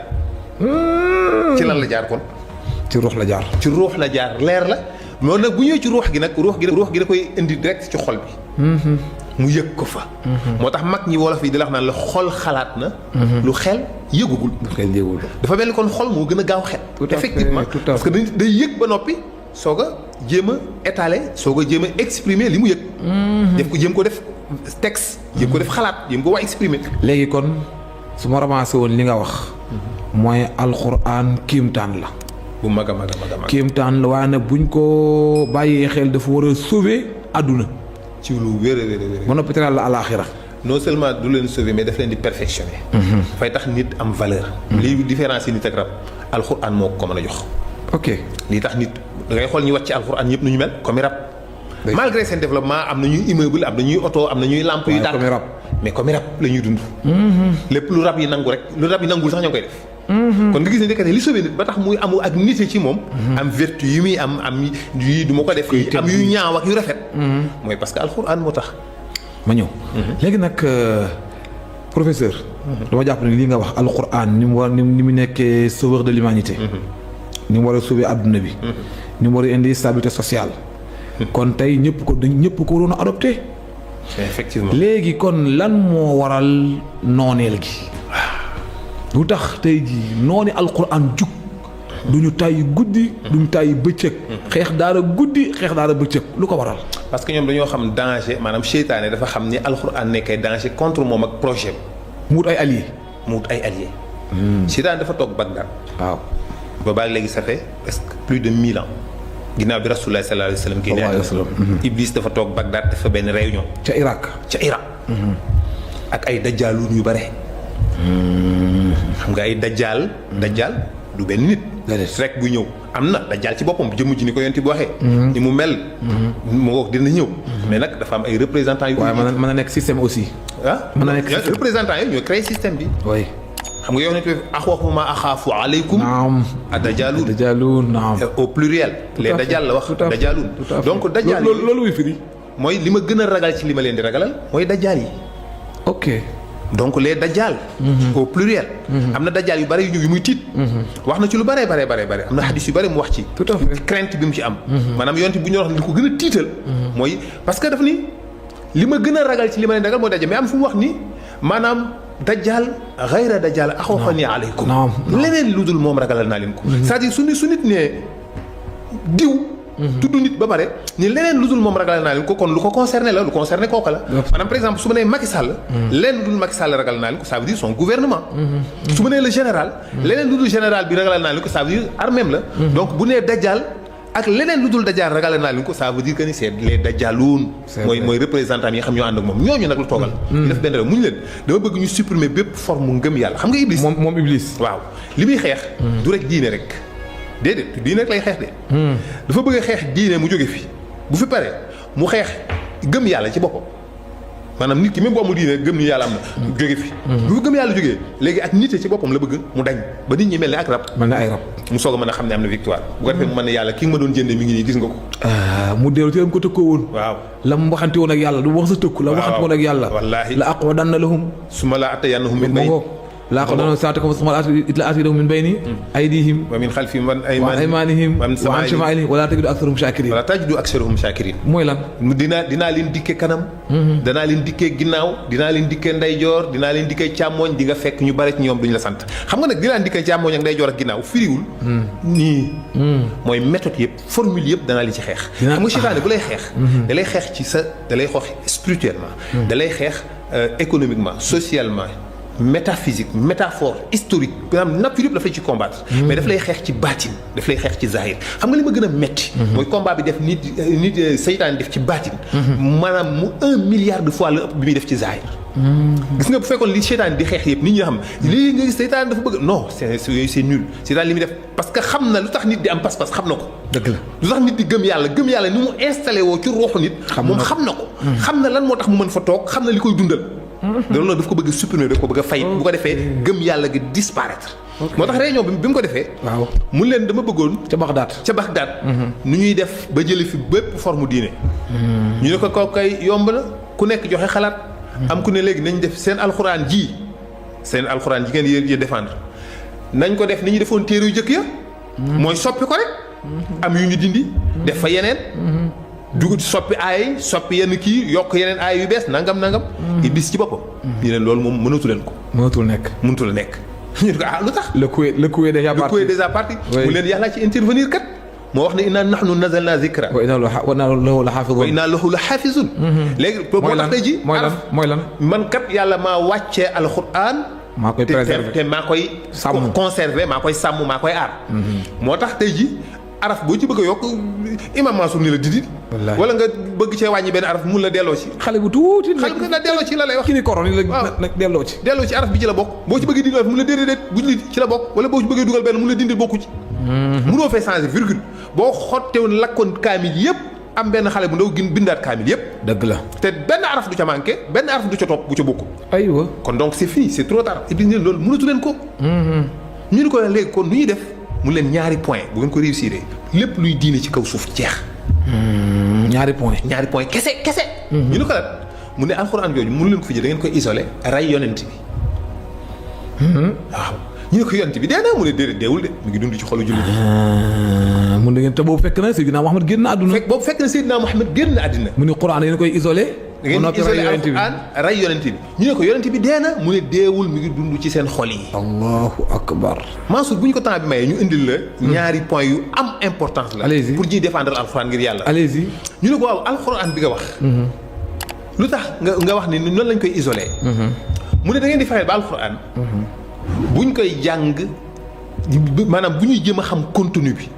ci lan la jaar kon. ci ruux la jaar. ci ruux la jaar leer la loolu nag bu ñëwee ci ruux gi nag ruux gi da koy indi direct ci xol bi. mu yëg ko fa. moo tax mag ñi wolof yi di la wax naan la xol xalaat na. lu xel yëgugul. dafa mel ni kon xol moo gën a gaaw xel. effectivement parce que day yëg ba noppi soog a jéem a étaler soog a jéem a exprimer li mu yëg. def ko jéem ko def texte. jéem ko def xalaat jéem ko wax exprimer. léegi kon su ma ramassé woon li nga wax. mooy alxuraan kiimtaan la. bu mag a mag. kiimtaan la waaye nag buñ ko bàyyee xel dafa war a sauver àdduna. ci lu wér. ba noppi teral la alaaxira. non seulement du leen sauver mais daf leen di perfectionner. dafay tax nit am valeur. lii différence yi nit ak rab alxuraan moo ko mën a jox. ok lii tax nit da ngay xool ñuy wàcc ci alxuraan ñëpp nu ñu mel comme rab. malgré seen développement am na ñuy immeuble am na ñuy oto am na ñuy lampe yu tàkk mais comme rab la ñuy dund. lépp lu rab yi nangu rek lu rab yi nangul sax ñoo koy def. kon nga gis ne ndekete li sauvé nit ba tax muy amu ak nite ci moom. am vertu yu muy am yu du ma ko def. am yu ñaaw ak yu rafet. mooy parce que alxuraan moo tax. ma ñëw. léegi nag professeur. dama jàpp ne lii nga wax alxuraan ni mu war ni mu nekkee sauveur de l'humanité. ni mu war a sauver adduna bi. ni mu war a indi stabilité sociale. kon tey ñëpp ko waroon a adopté. effectivement. léegi kon lan moo waral nooneel gi lu tax tey jii nooni alquran jug duñu tàyyi guddi duñu tàyyi bëccëg xeex daara guddi xeex daara bëccëg lu ko waral parce que ñoom dañoo xam danger maanaam seytaane dafa xam ni alxuraan nekkee danger contre moom ak projet mu wut ay alliés mu wut ay alliés. seytaane dafa toog Bagdad. waaw boobaag léegi ça fait presque plus de 1000 ans ginnaaw bi rasulullah sallallahu alayhi wa sallam génne àdduna. Iblis dafa toog Bagdad dafa benn réunion. ca Irak ak ay dajjaaluun yu bare. xam nga ay dajjaal du benn nit. rek bu ñëw am na dajjaal ci boppam jëmm ji ni ko yonent bi waxee. ni mu mel. mu wax dina ñëw. mais nag dafa am ay représentants yu. waaye mën na nekk système aussi. mën na nekk représentants yi ñooy créé système bi. oui. xam nga yow nit axwafu ma axaafu aleykum. naam ad-dajaaluun dajaaluun naam. au pluriel. les dajaal la wax dajaaluun. donc dajaal yi loolu muy firi. mooy li ma gën a ragal ci li ma leen di ragalal mooy dajaal yi. ok. donc les dajaal. au pluriel. am na dajaal yu bëri yu muy tiit. wax na ci lu bëree bare am na xadis yu bëri mu wax ci. tout à fait crainte bi mu ci am. maanaam yonent bu ñu wax li ko gën a tiital. mooy parce que daf ni li ma gën a ragal ci li ma leen ragal mooy dajaal mais am fu mu wax ni maanaam dajaal xayra dajaal axawfani aleykum. leneen lu dul moom ragalal naa leen ko. c'est-à-dire su nit nee diw. tudd nit ba pare ni leneen lu dul moom ragal naa leen ko kon lu ko concerné la lu concerné kooka la. maanaam par exemple su ma nee Macky Sall. leneen lu dul Macky Sall ragal naa leen ko ça veut dire son gouvernement. su ma nee le général. leneen lu dul général bi ragal naa leen ko ça veut dire arméem la. donc bu nee dajaal ak leneen lu dul dajaal ragal naa leen ko ça veut dire que ni c'est les dajaaloon. mooy représentant yi nga xam ñoo ànd ak moom ñooñu nag lu toogal. ñu def benn réew mu ñu leen dama bëgg ñu supprimer bépp forme ngëm yàlla xam nga Iblis. moom Iblis. waaw li muy xeex. du rek diine rek. déedéet diine rek lay xeex de. dafa bëgg a xeex diine mu jóge fi bu fi paree mu xeex gëm yàlla ci boppam maanaam nit ki même bu amul diine gëm ni yàlla am na. jóge fi. bu gëm yàlla jógee léegi ak nite ci boppam la bëgg mu dañ ba nit ñi mel ne ak rab. mel ne ay rab. mu soog a mën a xam ne am na victoire. bu ko defee mu mën ne yàlla ki nga ma doon jëndee mi ngi nii gis nga ko. mu dellu ci lam ko tëkkoo woon. waaw la mu waxante woon ak yàlla du wax sa tëkku. la waxante woon ak yàlla. wallaahi la aq'udanna lahum. summa la atayannahum min bayni laa ko doon saate ko suma la aatidahum min bayni aydihim wa min xalfihim wa an aymanihim wa an shamaa'ilihim wala tajidu aktharahum shakirin. wala tajidu aktharahum shakirin. mooy lan. dinaa leen dikkee kanam. danaa leen dikkee ginnaaw dinaa leen dikkee ndeyjoor dinaa leen dikkee càmmooñ di nga fekk ñu bare ci ñoom duñu la sant xam nga nag dinaa leen dikkee càmmooñ ak ndeyjoor ak ginnaaw firiwul. nii. mooy méthode yëpp formule yëpp danaa leen ci xeex. xam nga seytaane bu lay xeex. da lay xeex ci sa da lay xeex spirituellement. da lay xeex économiquement socialement. métaphysique métaphore historique maanaam nature yëpp daf lay ci combattre. mais daf lay xeex ci baatin daf lay xeex ci zahir xam nga li ma gën a metti mooy combat bi def nit seytaane def ci baatin. maanaam mu 1 milliard de fois la ëpp bi muy def ci zahir. gis nga bu fekkoon li seytaane di xeex yëpp nit ñi xam lii nga gis seytaane dafa bëgg non c'est nul seytaane li muy def parce que xam na lu tax nit di am pas-pas xam na ko. dëgg la lu tax nit di gëm yàlla ni mu installé woo ci ruuxu nit. moom xam na ko. xam na lan moo tax mu mën fa toog xam na li koy dundal. loolu nag daf ko bëgg a supprimer daf ko bëgg a fay bu ko defee gëm yàlla gi disparaître. moo tax réunion bi mu ko defee. waaw mun leen dama bëggoon. ca Bagdad. nu ñuy def ba jële fi bépp forme diine. ñu ne ko kay yomb na ku nekk joxe xalaat. am ku ne léegi nañ def seen alxuraan ji ngeen yéen défendre nañ ko def ni ñu defoon téere yu jëkk ya. mooy soppi ko rek. am yu ñu dindi. def fa yeneen. dugg soppi aay soppi yenn kii yokk yeneen aay yu bees nangam. Iblis ci boppam. ñu ne loolu moom mënatu leen ko. mënatul nekk. ñu ne ko lu tax. le coup est déjà parti. mu leen yàlla ci intervenir kat. moo wax ne inna nahnu nazzalna zikra. wa inna lahu la xaafizun. léegi moo tax tey ji mooy lan man kat yàlla maa wàccee alxuraan. maa koy préserver te maa koy. sàmm conserver maa koy sàmm maa koy aar. moo tax tey ji araf boo ci bëgg a yokk imam Mansour ni la didi. wala nga bëgg cee wàññi benn araf mun la delloo ci. xale bu tuuti la delloo ci la lay wax. ki ni koron ni la delloo ci. delloo ci araf bi ci la bokk boo ci bëggee dindi araf mun la déedéet bu ci la bokk wala boo ci bëggee dugal benn mun la dindi bokku ci. munoo fee changer virgule boo xottewoon lakkoon kaamil yëpp am benn xale bu ndaw gin bindaat kaamil yëpp. dëgg la te benn araf du ca manqué benn araf du ca topp bu ca bokk. aywa kon donc c'est fini c'est trop tard et puis loolu mënatu leen ko. ñu ni ko léegi kon nu ñuy def mu leen ñaari point bu ngeen ko réussir lépp luy diine ci kaw suuf jeex. ñaari point kese. ñu ni ko la mu ne alxuraan jooju mënu leen ko fi jël da ngeen koy isolé ray yonent bi. waaw ñu ne ko yonent bi dee na mu ne déedéet deewul de mu ngi dund ci xolu jullit. mun na ngeen te boobu fekk na Seydina Muhammad génn àdduna. fekk na Seydina Muhammad génn àddina. mu ne Quraan da ngeen koy isolé. da ngeen di isolé alxuraan rey yonent bi ñu ne ko yonent bi dee na mu ne deewul mi ngi dund ci seen xol yi. allahu akbar. Mansour bu ñu ko temps bi mayee ñu indil la. ñaari points yu am importance la. allez-y pour ñuy défendre alxuraan ngir yàlla. allez-y. ñu ne ko waaw alxuraan bi nga wax. lu tax nga wax ni noonu lañ koy isolé. mu ne da ngeen di fexe ba alxuraan. buñ koy jàng maanaam bu ñuy jëm a xam contenu bi.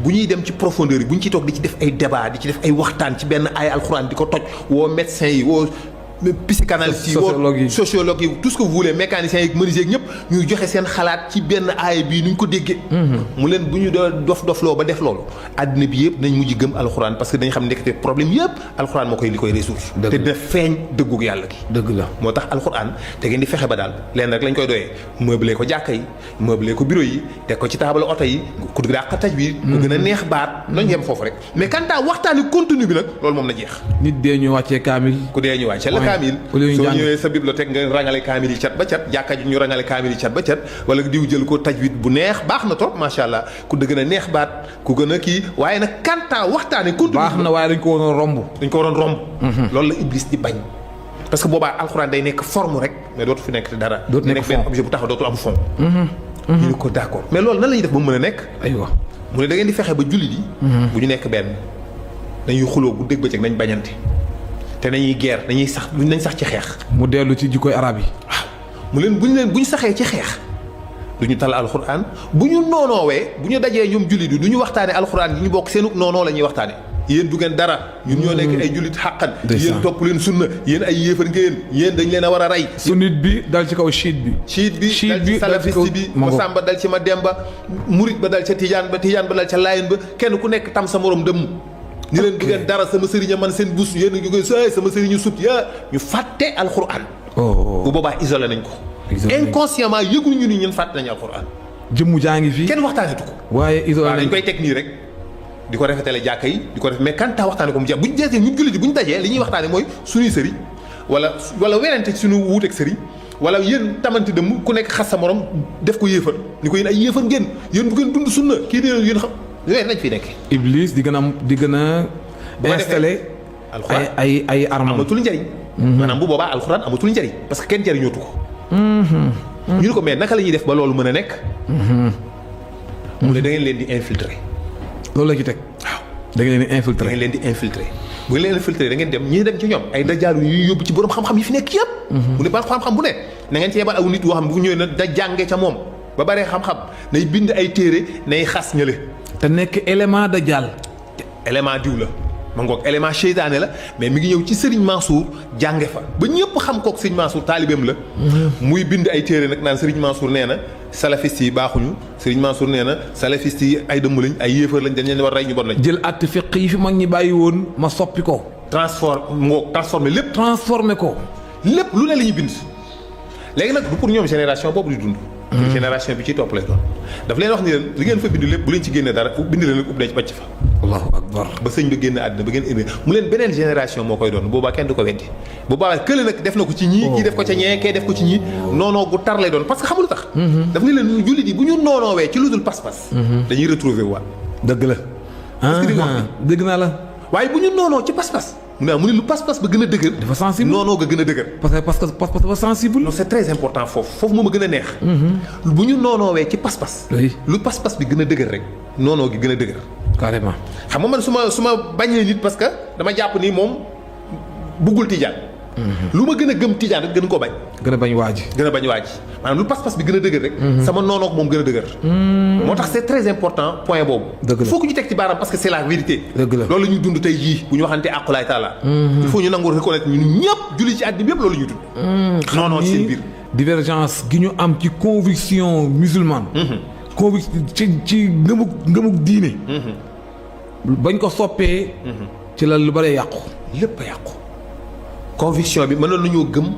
bu ñuy dem ci profondeur yi bu ñu ciy toog di ci def ay débat di ci def ay waxtaan ci benn ay alxuraan di ko toj woo médecins yi woo psychanalyste yi woo sociologue yi tout ce que vous voulez mécaniciens yi menuisiers yi ñëpp ñuy joxe seen xalaat ci benn aaya bii nu ñu ko déggee. mu leen bu ñu dof-dofloo ba def loolu àddina bi yëpp nañ mujj gëm alxuraan parce que dañ xam ne nekkate problème yëpp alxuraan moo koy li koy ressource te dina feeñ dëggug yàlla gi. dëgg la moo tax alxuraan te ngeen di fexe ba daal leen rek lañ koy doyee meubler ko jàkka yi meubler ko bureau yi teg ko ci taabal oto yi ku daa xataj bi ku gën a neex baat nañ yem foofu rek mais quant à waxtaani contenu bi nag loolu moom na jeex. nit dee ñu wàccee kaamil. ku dee ñu wàccee la kaamil soo ñëwee sa bibliothèque nga rangale kaamil yi cat ba cat jàkka ji ñu rangale kaamil yi cat ba cat wala diw jël ko tajwid bu neex baax na trop macha allah ku gën a neex baat ku gën a kii waaye nag quant à waxtaani contenu baax na waaye dañ ko waroon romb. dañ ko waroon romb. loolu la Iblis di bañ. parce que boobaa alxuraan day nekk forme rek mais dootu fi nekk dara. dootu nekk benn objet bu taxaw dootul am fond. ñu ne ko d'accord mais loolu nan la ñuy def ba mu mën a nekk. aywa mu ne da ngeen di fexe ba jullit yi. bu ñu nekk benn dañuy xuloo bu dégg bëccëg nañ bañante te nañuy guerre dañuy sax nañ sax ci xeex. mu dellu ci jikkoy arab yi. waaw mu leen bu ñu saxee ci xeex du ñu tal alxuraan bu ñu noonoowee bu ñu dajee ñoom jullit yi du ñu waxtaane alxuraan yi ñu bokk seenu noonoo la ñuy waxtaane yéen du ngeen dara ñun ñoo nekk ay jullit xàqan yéen topp leen sunna yéen ay yéefar ngeen yéen dañ leen a war a rey sunnit bi dal ci kaw chiite bi dal ci salafiste bi ma sàmba dal ci ma demba murit ba dal ca tijaan ba dal ca laayen ba kenn ku nekk tam sa morom dëmm ñu leen du ngeen dara sama sëriñ man seen bus yéen ñu koy say sama sëriñu sut ya ñu fàtte alxuraan bu boobaa isolé nañ ko inconsciemment yëguñu ni ñun fàtte nañu alxuraan jëmmu jaa ngi fii kenn waxtaanetu ko waaye isolé nañ dañ koy teg nii rek di ko rafetale jàkka yi di ko def mais quand waxtaane ko mu jeex bu ñu jeexee ñun jullit bu ñu dajee li ñuy waxtaane mooy suñuy sëriñ wala werante suñu wuuteeg sëriñ wala yéen tamante dëmm ku nekk xas sa morom def ko yéefar ni ko yéen ay yéefar ngeen yéen bu ngeen dund sunna kii di yéen xam yooyu nañ fi nekk Iblis di gën a installé ay armes amatul njariñ maanaam bu boobaa alxuraan amatul njariñ parce que kenn jariñootu ko ñu ne ko mais naka la ñuy def ba loolu mën a nekk mu ne da ngeen leen di infiltrer loolu la ci teg waaw da ngeen leen di infiltrer da ngeen leen di infiltrer bu ngeen leen infiltrer da ngeen dem ñi dem ci ñoom ay dajaalu yuy yóbbu ci borom xam-xam yi fi nekk yëpp mu ne ba xam-xam bu ne na ngeen ci yebal aw nit woo xam bu ñëwee na da jànge ca moom ba baree xam-xam nay bind ay téere nay xas ñële te nekk élément dajjal élément diw la ma ngoog élément seytaane la mais mi ngi ñëw ci Serigne Mansour jànge fa ba ñëpp xam kook Serigne Mansour taalibeem la muy bind ay téere nag naan Serigne Mansour nee na salafiste yi baaxuñu Serigne Mansour nee na salafiste yi ay dëmm lañ ay yéefar lañ dañ leen war rey ñu bon lañ jël att fiq yi fi mag ñi bàyyi woon ma soppi ko transformé lépp transformé ko lépp lu ne la ñuy bind léegi nag du pour ñoom génération boobu di dund génération bi ci topp lay doon daf leen wax ni leen li ngeen fa bind lépp bu leen ci génne dara bind leen rek ub leen ci bàcc fa allahu akbar ba sëñ ba génn àddina ba ngeen indi mu leen beneen génération moo koy doon boobaa kenn du ko weddi bu boobaa kële nag def na ko ci ñii kii def ko ca ñee kee def ko ci ñii noonoo gu tar lay doon parce que xamul tax daf ni leen jullit yi bu ñu noonoowee ci lu dul pas-pas dañuy retrouver waat dëgg la dëgg naa la waaye bu ñu noonoo ci pas-pas mu ne lu pas-pas ba gën a dëgër dafa sensible noonoo ga gën a dëgër parce que pas-pas dafa sensible non c'est très important foofu moom a gën a neex bu ñu noonoowee ci pas-pas lu pas-pas bi gën a dëgër rek noonoo gi gën a dëgër carrément xam nga man su ma bañee nit parce que dama jàpp ni moom buggul tijaan lu ma gën a gëm tijaan rek gën koo bañ gën a bañ waaj maanaam lu pas-pas bi gën a dëgër rek sama noonoo ko moom gën a dëgër moo tax c'est très important point boobu il faut que ñu teg ci baaraam parce que c'est la vérité loolu la ñuy dund tey jii bu ñu waxante aqulaay taala il faut ñu nangu reconnaître ñun ñëpp julli ci àddina bi yëpp loolu la ñuy dund noonoo ci seen biir divergence gi ñu am ci conviction musulmane ci ngëmug diine bañ ko soppee ci la lu bare yàqu lépp a yàqu conviction bi mënoon nañoo gëm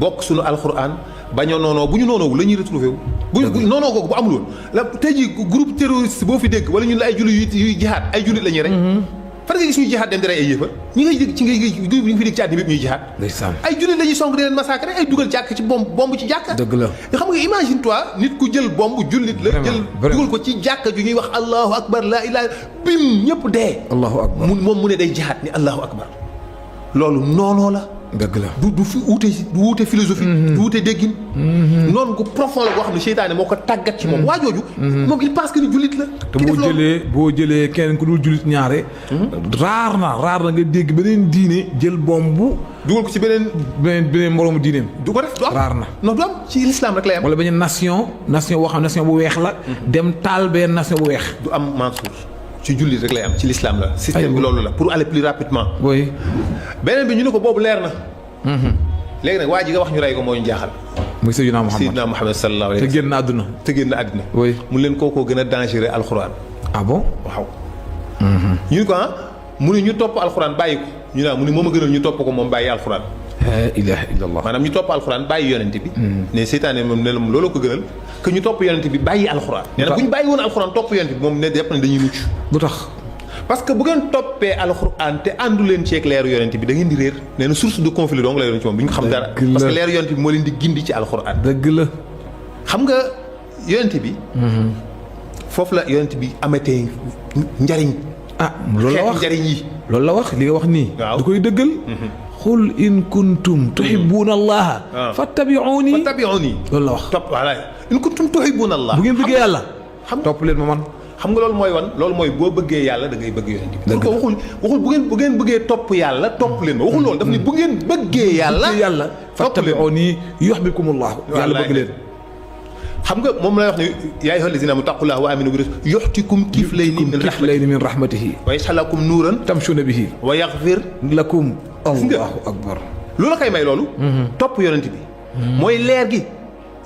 bokk suñu alxuraan bañoo noonoo bu ñu noonoowu la ñuy retrouvé wu bu noonoo googu bu amul woon la tey ji groupe terroriste boo fi dégg wala ñun la ay jullit yuy jihaad ay jullit la ñuy rek fan nga gis ñuy jihaad dem di rey ay yéefar ñi ngay dégg ci ngay groupe yi nga fi dégg ci àddina bi ñuy jihaad ay jullit la ñuy song di leen massacrer ay dugal jàkk ci bomb ci jàkka dëgg la nga xam nga imagine toi nit ku jël bomb jullit la jël dugal ko ci jàkka ju ñuy wax allahu akbar la ilaha bim ñëpp dee allahu akbar moom mu ne day jihaad ni allahu akbar loolu noonoo la. dëgg la du wuute philosophie. du wuute déggin. noonu gu profond la boo xam ne seytaane moo ko tàggat ci moom. waa jooju. moom il pense que ni jullit la. te boo jëlee kenn ku dul jullit ñaare. raar na nga dégg beneen diine jël bombu. dugal ko ci beneen moroomu diineem. du ko def du am raar na. non du am ci l'islam rek lay am. wala beneen nation boo xam nation bu weex la. dem taal benn nation bu weex. du am Mansour ci jullit rek lay am ci l'islam la. système bi loolu la pour aller plus rapidement. oui. beneen bi ñu ne ko boobu leer na. léegi nag waa ji nga wax ñu rey ko moo ñu jaaxal. muy Seydina Muhammad sallallahu alayhi wa sallam te génn àdduna. oui mu leen kookoo gën a dangereux alxuraan. ah bon waaw. ñu ne ko mu ne ñu topp alxuraan bàyyi ko ñu ne mu ne moom a gënal ñu topp ko moom bàyyi alxuraan. la ilaha illallah. maanaam ñu topp alxuraan bàyyi yonent bi. ne seytaane moom ne la moom looloo ko gënal que ñu topp yonent bi bàyyi alxuraan. nee na bu ñu bàyyi woon alxuraan topp yonent bi moom ne jàpp nañ dañuy mucc. lu tax. parce que bu ngeen toppee alxuraan te àndu leen ceeg leeru yonent bi da ngeen di réer nee na source de conflit dong la yonent ci moom bi ñu ko xam dara. parce que leeru yonent bi moo leen di gindi ci alxuraan. dëgg la. xam nga yonent bi. foofu la yonent bi amatee njariñ. loolu la wax njariñ yi. loolu la wax li nga wax nii. waaw du koy dëggal. qul in kuntum tuhibbuuna allaha. fattabi'uuni. loolu la wax. voilà in kuntum tuhibbuuna allah. bu ngeen bëggee yàlla. topp leen ma man. xam nga loolu mooy boo bëggee yàlla da ngay bëgg yonent bi. dëgg la waxul bu ngeen bëggee topp yàlla topp leen ma waxul loolu daf ni bu ngeen bëggee yàlla. fattabi'uuni yuhbibkumullahu. yàlla bëgg leen. xam nga moom lay wax ne yaa ayyuhal lazina aamanu ittaqullaha wa aaminu bi rasuulihi yu'tikum kiflayni min rahmatihi wa yaj'al lakum nuuran tamshuuna bihi wa yaghfir lakum. allahu akbar. lu la koy may loolu. topp yonent bi. mooy leer gi.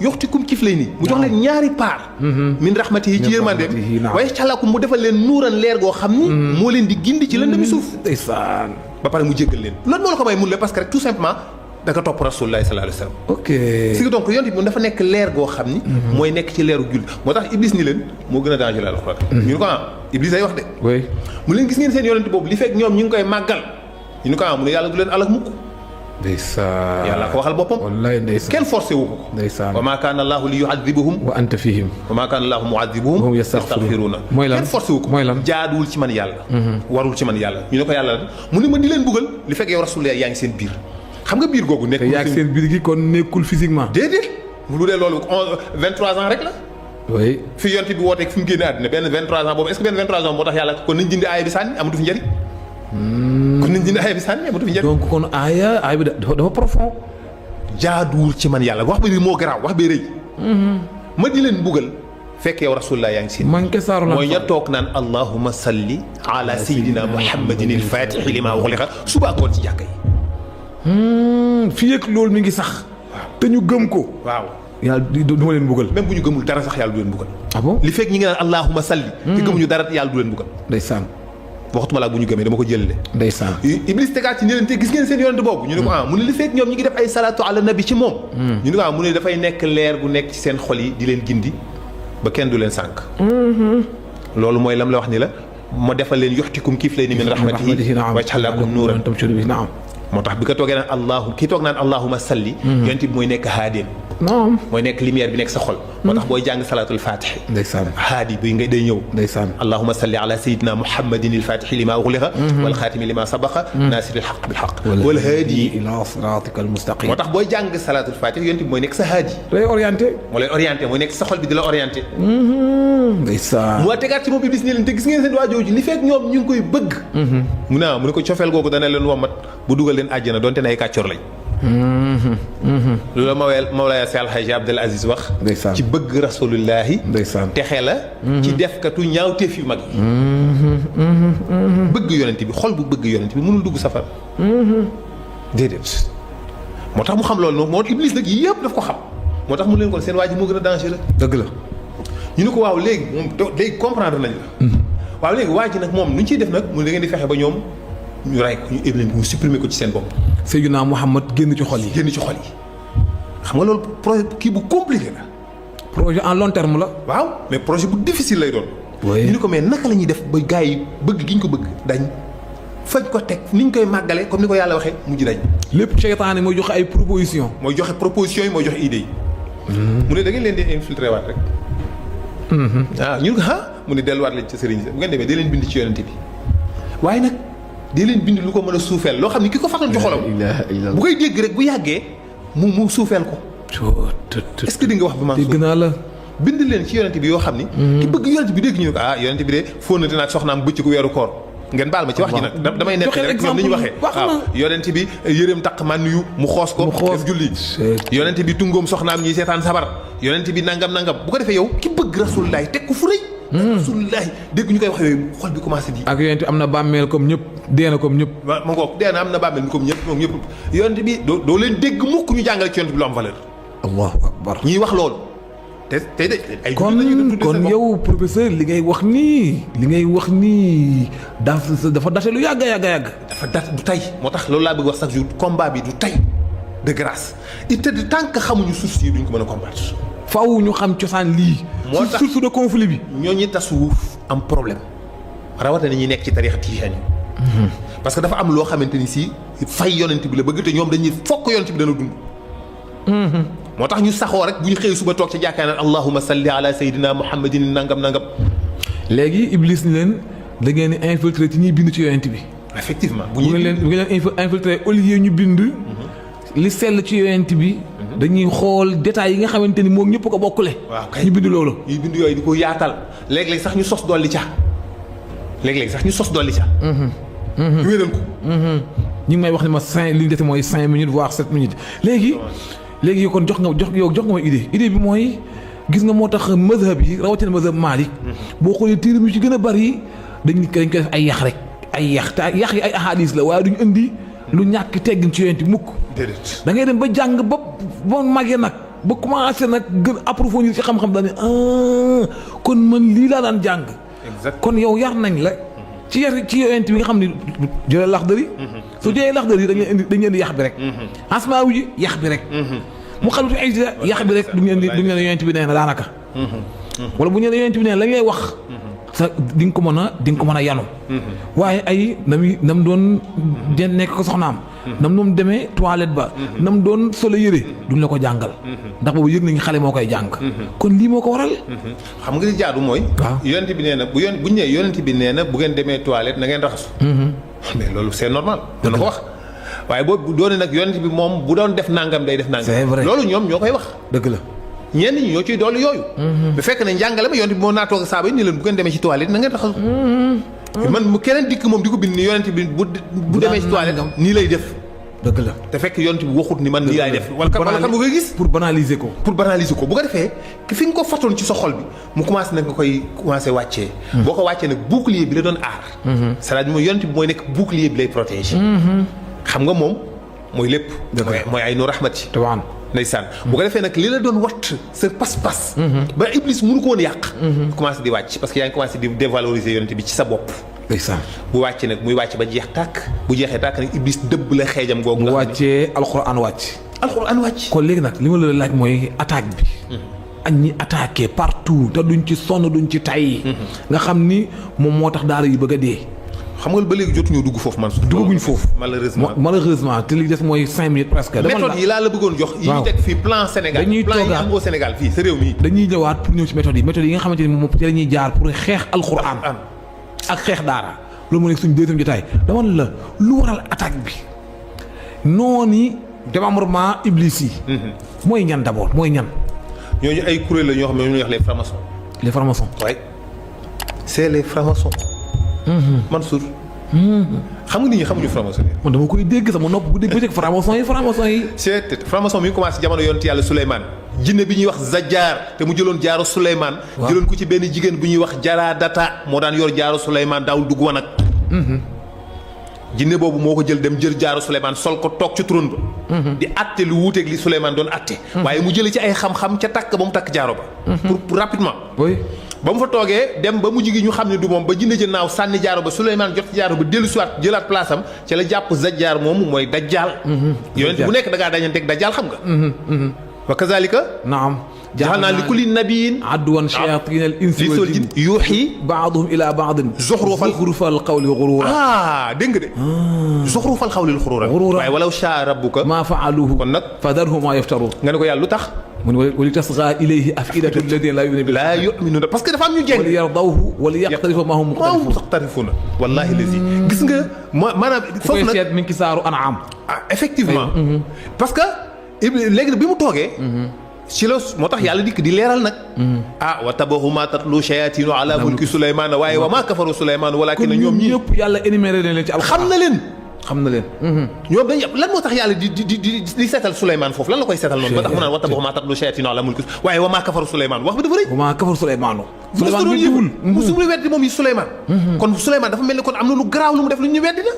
yu'tikum kiflayni mu jox leen ñaari paar. min rahmatihi ci yërmandeem. wa yaj'al lakum mu defal leen nuuran leer goo xam ni. moo leen di gindi ci lëndëmi suuf. ndeysaan. ba pare mu jéggal leen. loolu moo la ko may mun la parce que rek tout simplement. da nga topp rasulullah sallallahu alayhi wa sallam. ok si donc yonent bi moom dafa nekk leer goo xam ni. mooy nekk ci leeru jul moo tax Iblis ni leen moo gën a dangereux la alxuraan. ñu ne ko Iblis ay wax de. oui mu leen gis ngeen seen yonent boobu li fekk ñoom ñu ngi koy màggal. ñu ne ko mu ne yàlla du leen alak mukk. ndeysaan yàlla ko waxal boppam. wallaay ndeysaan kenn forcé wu ko. ndeysaan wa maa kaana allaahu li yu'adhibahum. wa anta fihim. wa maa kaana allaahu mu'adhibuhum. hum yastaghfiruuna. mooy lan kenn forcé wu ko. mooy lan jaaduwul ci man yàlla. warul ci man yàlla ñu ne ko yàlla mu ne ma di leen buggal li fekk yow rasulullah yaa ngi seen biir xam nga biir googu nekkul. te yaa ngi seen biir gi kon nekkul physiquement. déedéet lu dee loolu 23 ans rek la. oui. fi yonent bi wooteeg fi mu génne àddina benn 23 ans boobu est-ce que benn 23 ans moo tax yàlla kon nañ jëndi aaya bi sànni amatu fi njëriñ. kon nañ jëndi aaya bi sànni amatu fi njëriñ. donc kon aaya bi dafa profond. jaaduwul ci man yàlla wax bi moo garaaw wax bee rëy. ma di leen buggal fekk yow rasulullah yaa ngi seen. man ke saaru mooy ña toog naan allahumma salli ala sayyidina muhammadin al-fatihi lima ughliqa suba akoon ci jàkka yi. fii ak loolu mi ngi sax. te ñu gëm ko. waaw yàlla du ma leen buggal. même bu ñu gëmul dara sax yàlla du leen buggal. ah bon li fekk ñi ngi naan allahumma salli. te gëmuñu dara yàlla du leen buggal. ndeysaan. waxtuma laa bu ñu gëmee dama ko jëlale. ndeysaan. Iblis tegaat ci ñeneen te gis ngeen seen yonent boobu. ñu ne ko mu ne li fekk ñoom ñi ngi def ay salaatu ala nabi ci moom. ñu ne ko mu ne dafay nekk leer gu nekk ci seen xol yi di leen gindi ba kenn du leen sànq. loolu mooy lam la wax ni la ma defal leen yuxtikum kiflayni min rahmatihi wa yaj'al lakum nuuran moo tax bi ko toogee naan kii toog naan allahumma salli. yonent bi mooy nekk haadin. non mooy nekk lumière bi nekk sa xol. moo tax booy jàng salaatul fatixi. ndeysaan haadi bi ngay day ñëw. ndeysaan allahumma salli ala sayyidina muhammadin al-fatixi lima ughliqa. wal xaatimi lima sabaqa. naasiril xaq bil xaq. wal haadi ila siraatika al-mustaqim. moo tax booy jàng salaatul fatixi yonent bi mooy nekk sa haadi. lay orienté. moo lay orienté mooy nekk sa xol bi di la orienté. ndeysaan. mu tegaat ci moom Iblis ni leen te gis ngeen seen waa jooju li fekk ñoom ñu ngi koy bëgg. mu ne ko cofeel googu dana leen womat bu dugal leen àjjana donte ne ay kàccoor lañ. loolu la Mawlaaya Seex Alxaaji Abdul Aziz wax. ndeysaan ci bëgg rasulullahi. ndeysaan texe la. ci defkatu ñaawteef yu mag yi. bëgg yonent bi xol bu bëgg yonent bi mënul dugg safara. déedéet. moo tax mu xam loolu noonu moo Iblis nag yëpp daf ko xam. moo tax mu leen ko seen waa ji moo gën a dangereux. dëgg la. ñu ne ko waaw léegi moom léegi comprendre nañ la. waaw léegi waa ji nag moom nu ñu ciy def nag mu da ngeen di fexe ba ñoom ñu rey ko ñu éliminer ñu supprimer ko ci seen bopp. Seydina Muhammad génn ci xol yi. génn ci xol yi xam nga loolu projet kii bu compliqué la. projet en long terme la. waaw mais projet bu difficile lay doon. oui ñu ne ko mais naka la ñuy def ba gars yi bëgg gi ñu ko bëgg dañ fañ ko teg ni ñu koy màggale comme ni ko yàlla waxee mujj dañ. lépp seytaane mooy joxe ay proposition mooy joxe proposition yi mooy joxe idées yi. mu ne da ngeen leen di infiltré waat rek. waaw ñu ne ko mu ne delluwaat lañ ca sëriñ sa bu ngeen demee da leen bind ci yonent bi waaye nag di leen bind lu ko mën a suufeel loo xam ni ki ko fatoon ci xolam bu koy dégg rek bu yàggee mu suufeel ko. est-ce que di nga wax bi ma dégg naa la. bind leen ci yonent bi yoo xam ni. ki bëgg yonent bi dégg ñu ne ko yonent bi de fóonante naag soxnaam bëccëgu weeru koor. ngeen baal ma ci wax ji nag damay nekk rek ñoom ni ñu waxee waaw yonent bi yërëm taq man yu mu xoos ko def julli yonent bi tungoom soxnaam ñuy seetaan sabar yonent bi nangam bu ko defee yow ki bëgg rasulullahi teg ko fu rëy rasulullahi dégg ñu koy wax yooyu xol bi commencé di ak yonent am na bàmmeel comme ñëpp dee na comme ñëpp ma ngoog dee na am na bàmmeel comme ñëpp moom ñëpp yonent bi doo leen dégg mukk ñu jàngale ci yonent bi lu am valeur allahu akbar ñuy wax loolu te ay kon yow professeur li ngay wax nii dafa date lu yàgg. dafa date du tey moo tax loolu laa bëgg wax chaque jour combat bi du tey de grâce it te tant que xamuñu source yi duñ ko mën a combattre. faaw ñu xam cosaan lii. moo tax source de conflit bi. ñooñu tasawuf am problème rawatina ñi nekk ci tariixa tijaan yi. parce que dafa am loo xamante ni si fay yonent bi la bëgg te ñoom dañuy fokk yonent bi dana dund. moo tax ñu saxoo rek bu ñu xëyee suba toog ci jàkkaar naan allahumma salli ala sayyidina muhammadin nangam. léegi Iblis ni leen da ngeen di infiltré ci ñuy bind ci yonent bi. effectivement bu ngeen leen infiltré au lieu ñu bind. li sell ci yonent bi. dañuy xool détails yi nga xamante ni moom ñëpp ko bokkule. waaw kay ñu bind loolu. ñuy bind yooyu di ko yaatal léeg-léeg sax ñu sos dolli ca. ñu wéral ko. ñu ngi may wax ni ma li ñu dese mooy 5 minutes voire 7 minutes léegi yow kon jox nga ma idée bi mooy gis nga moo tax mazhab yi rawatina mazhab Malik boo xoolee téere bi ci gën a bari dañ koy def ay yax rek ay yax te yax yi ay ahadis la waaye duñ indi lu ñàkk teggin ci yonent bi mukk da ngay dem ba jàng ba màggee nag ba commencé nag gën approfondir ci xam-xam daal ne kon man lii laa daan jàng kon yow yar nañ la ci yonent bi nga xam ne jëlee Laxdari soo jëlee Laxdari dañuy indi yax bi rek Asmaawi ji yax bi rek mu xamatu ay yax bi rek duñu leen yonent bi nee na daanaka wala bu ñu nee yonent bi nee na la ngay wax sa di nga ko mën a yanu waaye ay nam doon nekk ko soxnaam nam doon demee toilette ba nam doon solo yëre duñ la ko jàngal ndax boobu yëg nañu xale moo koy jàng kon lii moo ko waral xam nga li jaadu mooy waaw yonent bi nee na buñ nee yonent bi nee na bu ngeen demee toilette na ngeen raxasu mais loolu c'est normal dana ko wax waaye boobu doone nag yonent bi moom bu doon def nangam day def nangam c'est vrai loolu ñoom ñoo koy wax dëgg la ñenn ñi ñoo ciy dolli yooyu bu fekk ne njàngale ma yonent bi moo naa toog saaba yi ni leen bu ngeen demee ci toilette na ngeen raxasu man mu keneen dikk moom di ko bind ni yonent bi bu demee ci toilette nii lay def dëgg la te fekk yonent bi waxut ni man nii laay def wala kan nga koy gis pour banaliser ko bu ko defee fi nga ko fatoon ci sa xol bi mu commencé nag nga koy commencé wàccee boo ko wàccee nag bouclier bi la doon aar c'est-à-dire mooy yonent bi mooy nekk bouclier bi lay protéger xam nga moom mooy lépp mooy ay nu rahmati ndeysaan bu ko defee nag li la doon watt sa pas-pas ba Iblis mënu ko woon yàq commencé di wàcc parce que yaa ngi commencé di dévaloriser yonent bi ci sa bopp ndeysaan bu wàcc nag muy wàcc ba jeex tàkk bu jeexee tàkk nag Iblis dëbb la xeejam googu nga mu wàccee alxuraan wàcc kon léegi nag li ma la laaj mooy attaque bi ak ñi attaqué partout te duñ ci sonn duñ ci tay nga xam ni moom moo tax daara yi bëgg a dee xam nga ba léegi jotuñu dugg foofu man. duggaguñ foofu malheureusement te li des mooy 5 minutes presque. méthode yi laa la bëggoon jox. yi ñu teg fii plan Sénégal. dañuy plan yi am au Sénégal fii sa réew mi. dañuy ñëwaat pour ñëw ci méthode yi nga xamante ni moom ci la ñuy jaar pour xeex alxuraan ak xeex daara loolu moo nekk suñu deuxième jotaay dama ne la lu waral attaque bi noonu démembrement Iblis yi. mooy ñan d'abord mooy ñan. ñooñu ay kuréel la ñoo xam ne ñoo ñuy wax les francs-maçons. les francs-maçons. oui c'est les francs-maçons. Mansour. xam nga nit ñi xamuñu franc-maçon yi. man dama koy dégg sama nopp bu dégg ba franc-maçon yi. c'est franc-maçon mi ngi commencé jamono yonent yàlla Souleymane. jinne bi ñuy wax Zajjaar te mu jëloon jaaro Souleymane. jëloon ko ci benn jigéen bu ñuy wax Jaraadata moo daan yor jaaro Souleymane daawul dugg wanag. jinne boobu moo ko jël dem jël jaaro Souleymane sol ko toog ci trône ba. di àtte lu wuuteeg li Souleymane doon àtte. waaye mu jëlee ci ay xam-xam ca takk ba mu takk jaaro ba. pour rapidement. ba mu fa toogee dem ba mujj gi ñu xam ne du moom ba jinne ja naaw sànni jaaro ba Souleymane jot ci jaaro ba dellu siwaat jëlaat place am ca la jàpp Zajjaar moomu mooy Dajjaal. yonent bu nekk da ngaa dañanteeg Dajjaal xam nga. wa kazalika. naam. ja'alnaa li kulli nabiyyin aduwwan shayaatina al-insi wal jinni yuuhi ba'duhum ilaa ba'din zuxrufal qawli ghuruuraa. dégg nga de. zuxrufal qawli ghuruuraa. waaye walaw shaa rabbuka maa fa'aluuhu kon nag fadharhum maa yaftaruun. nga ne ko yàlla lu tax mu ne wali tasgha ilayhi afidatu alladhina la yu'minuna laa yu'minuuna parce que dafa am ñu jeng. wala yardawhu wala yaqtarifu ma hum muqtarifun. muqtarifuna wallaahi lazi gis nga maanaam. foofu nag seet mi ngi ci saaru An'am. effectivement. parce que léegi bi mu toogee. ci la moo tax yàlla dikk di leeral nag. wa tabahu ma tatlu shayatinu ala mulki Souleymane waaye wa maa kafaru Souleymane walakin ñoom ñii ñëpp yàlla énuméré leen ci alxuraan. xam na leen. ñoom dañuy lan moo tax yàlla di seetal Souleymane foofu lan la koy seetal noonu. ba tax mu naan wa tabahu ma tatlu shayatinu ala mulki waaye wa maa kafaru Souleymane wax bi dafa rëy. wa maa kafaru Souleymane. Souleymane bi diwul musul weddi moom yi Souleymane. kon Souleymane dafa mel ni kon am na lu garaaw lu mu def lu ñu weddi na.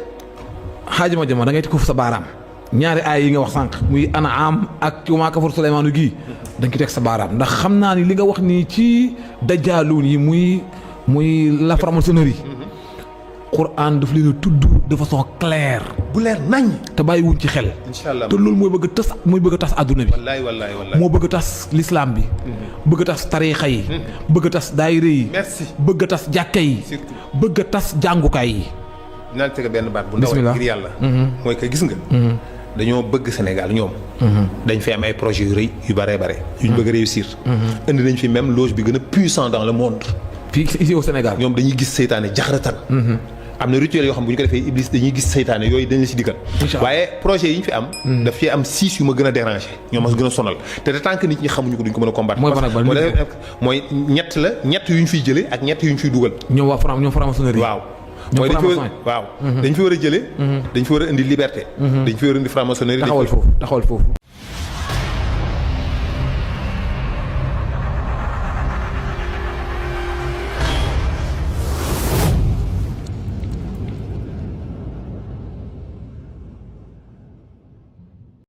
xaajama jama da ngay ko sa baaraam ñaari aay yi nga wax sànq muy An'am ak wa maa kafaru Souleymane gii da nga ci teg sa baaraam ndax xam naa ni li nga wax nii ci dajaaluun yi muy la franc-maçonnerie Qur'an daf leen a tudd de façon claire. bu leer nañ. te bàyyiwuñ ci xel. incha allah te loolu mooy bëgg a tas adduna bi. wallaay moo bëgg a tas l'islam bi. bëgg a tas tariixa yi. bëgg a tas daayira yi. merci bëgg a tas jàkka yi. surtout bëgg a tas jàngukaay yi. dinaa teg benn baat bu ndaw ngir yàlla. mooy que gis nga. dañoo bëgg Sénégal ñoom. dañ fi am ay projets yu rëy yu bare yu ñu bëgg a réussir. indi nañ fi même loge bi gën a puissant dans le monde. fii ici au Sénégal. ñoom dañuy gis seytaane jaxaratan. am na rituel yoo xam bu ñu ko defee Iblis dañuy gis seytaane yooyu dañ la si dikkal. waaye projet yi ñu fi am. daf fi am 6 yu ma gën a déranger ñoom ma gën a sonal te de tant que nit ñi xamuñu ko duñ ko mën a combattre. mooy ñett yu ñu fiy jëlee ak ñett yu ñu fiy dugal. ñoom franc-maçonnerie. waaw. mooy dañ fi war a jëlee. dañ fi war a indi liberté. dañ fi war a indi franc-maçonnerie. taxawal foofu